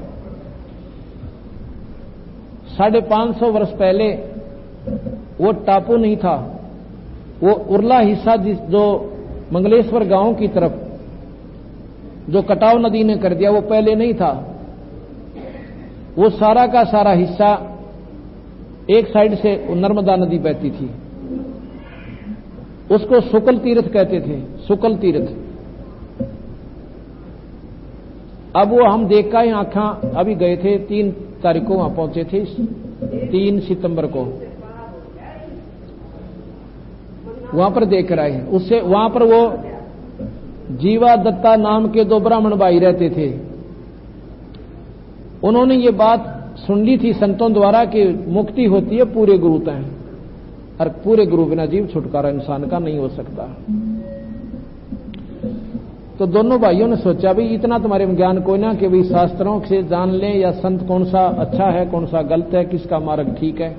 550 वर्ष पहले वो टापू नहीं था, वो उरला हिस्सा जो मंगलेश्वर गांव की तरफ जो कटाव नदी ने कर दिया, वो पहले नहीं था। वो सारा का सारा हिस्सा एक साइड से नर्मदा नदी बहती थी, उसको शुक्ल तीर्थ कहते थे, शुक्ल तीर्थ। अब वो हम देख का ही आंखा अभी गए थे, 3 तारीख को वहां पहुंचे थे, 3 सितंबर को वहां पर देख कर आए। उससे वहां पर वो जीवा दत्ता नाम के 2 ब्राह्मण भाई रहते थे। उन्होंने ये बात सुन ली थी संतों द्वारा कि मुक्ति होती है पूरे गुरु तय, और पूरे गुरु बिना जीव छुटकारा इंसान का नहीं हो सकता। तो दोनों भाइयों ने सोचा भी इतना तुम्हारे में ज्ञान कोई ना कि भाई शास्त्रों से जान लें या संत कौन सा अच्छा है कौन सा गलत है, किसका मार्ग ठीक है,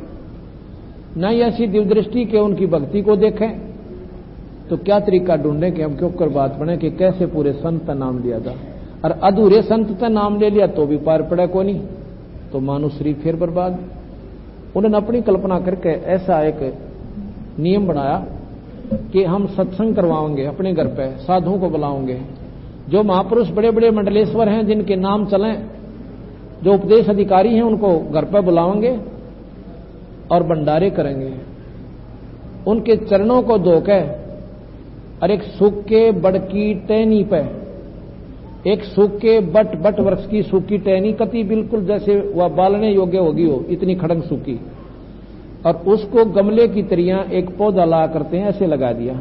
न ही ऐसी दिव्यदृष्टि के उनकी भक्ति को देखें। तो क्या तरीका ढूंढें कि हम क्यों कर बात बने कि कैसे पूरे संत का नाम लिया जाए। और अधूरे संत का नाम ले लिया तो भी पार पड़ा को नहीं, तो मानो शरीर फिर बर्बाद। उन्होंने अपनी कल्पना करके ऐसा एक नियम बनाया कि हम सत्संग करवाएंगे अपने घर पे, साधुओं को बुलाओगे, जो महापुरुष बड़े बड़े मंडलेश्वर हैं जिनके नाम चलें, जो उपदेश अधिकारी हैं उनको घर पर बुलाएंगे और भंडारे करेंगे। उनके चरणों को धोकर और एक सूखे बड़की टहनी पे, एक सूखे बट वृक्ष की सूखी टहनी, कति बिल्कुल जैसे वह बालने योग्य होगी हो, इतनी खड़ंग सूखी, और उसको गमले की तरियां एक पौधा ला करते हैं ऐसे लगा दिया,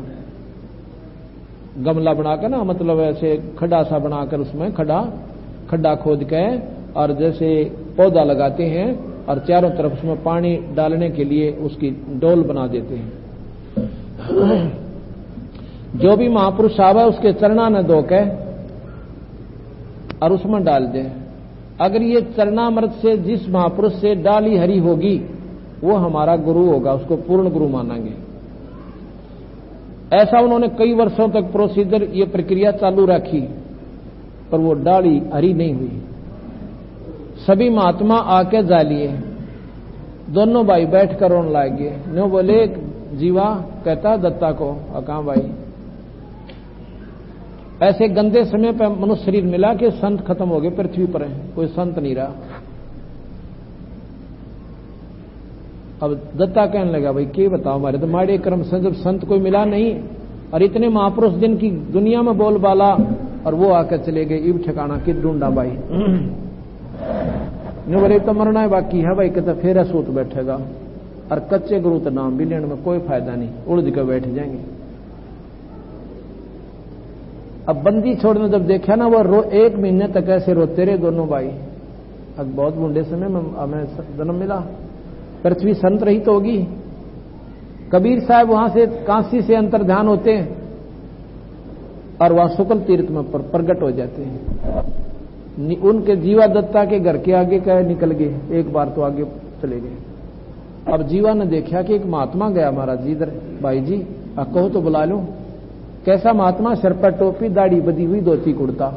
गमला बनाकर ना, मतलब ऐसे खड्डा सा बनाकर उसमें खड्डा खोद के और जैसे पौधा लगाते हैं और चारों तरफ उसमें पानी डालने के लिए उसकी डोल बना देते हैं। जो भी महापुरुष आवे उसके चरणा न धो के और उसमें डाल दे। अगर ये चरणामृत से जिस महापुरुष से डाली हरी होगी वो हमारा गुरु होगा, उसको पूर्ण गुरु मानेंगे। ऐसा उन्होंने कई वर्षों तक प्रोसीजर, ये प्रक्रिया चालू रखी, पर वो डाली हरी नहीं हुई। सभी महात्मा आके जा लिए, दोनों भाई बैठकर रोने लगे। नो बोले जीवा कहता दत्ता को, कहां भाई, ऐसे गंदे समय पर मनुष्य शरीर मिला कि संत खत्म हो गए पृथ्वी पर, है कोई संत नहीं रहा। अब दत्ता कहने लगा भाई क्या बताओ, हमारे तो माड़े कर्म से जब संत कोई मिला नहीं, और इतने महापुरुष जिनकी दुनिया में बोलबाला, और वो आकर चले गए, इब ठिकाना कि ढूंढा भाई। नहीं बोले तो मरना है बाकी है भाई, कहता फिर सूत बैठेगा, और कच्चे गुरु तो नाम भी लेने में कोई फायदा नहीं, उलझ कर बैठ जाएंगे। अब बंदी छोड़ने जब देखा ना, वो 1 महीने तक ऐसे रोते रहे दोनों भाई। अब बहुत बूढ़े समय में हमें जन्म मिला, पृथ्वी संत रही तो होगी। कबीर साहब वहां से काशी से अंतर्ध्यान होते हैं और वह शुक्ल तीर्थ में प्रकट हो जाते हैं। उनके जीवा दत्ता के घर के आगे का निकल गए, एक बार तो आगे चले गए। अब जीवा ने देखा कि एक महात्मा गया महाराज जी इधर, भाई जी कहो तो बुला लो। कैसा महात्मा, सिर पर टोपी, दाढ़ी बदी हुई, धोती कुर्ता।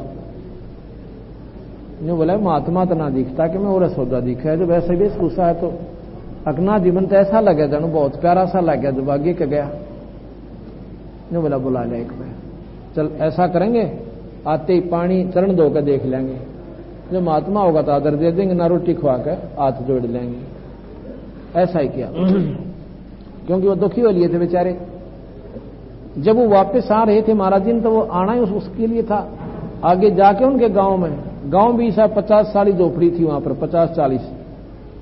ने बोला महात्मा तो ना दिखता कि मैं और सौदा दिखा है, जब ऐसे भी सूसा है तो अगना जीवन तो ऐसा लगे जानू, बहुत प्यारा सा लग गया जब आगे के गया। ने बोला बुला ले एक बार, चल ऐसा करेंगे, आते ही पानी चरण धो कर देख लेंगे, जो महात्मा होगा तो आदर दे देंगे, ना रोटी खुआ कर हाथ जोड़ लेंगे। ऐसा ही किया, क्योंकि वो दुखी हो लिए थे बेचारे। जब वो वापस आ रहे थे महाराज जी ने, तो वो आना ही उसके लिए था। आगे जाके उनके गांव में, गांव भी सब 50 साली झोपड़ी थी वहां पर, 50-40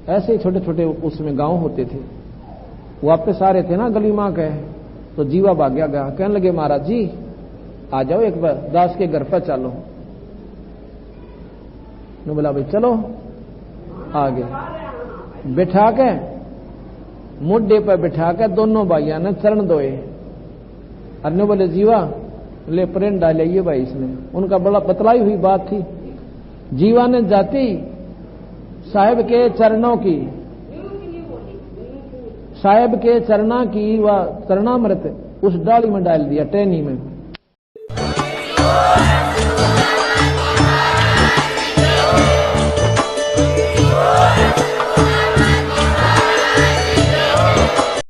ऐसे छोटे छोटे उसमें गांव होते थे। वापस आ रहे थे ना गली मां के, तो जीवा भाग्या गया, कहने लगे महाराज जी आ जाओ एक बार, दास के घर पर चलो। ने बोला भाई चलो। आगे बिठा के, मुड्डे पर बिठा के दोनों भाइयों ने चरण धोए। अन्य बोले जीवा ले प्रेम डाले ये भाई इसने, उनका बड़ा बतलाई हुई बात थी। जीवा ने जाती साहेब के चरणों की, साहेब के चरणा की व चरणामृत उस डाली में डाल दिया, टहनी में।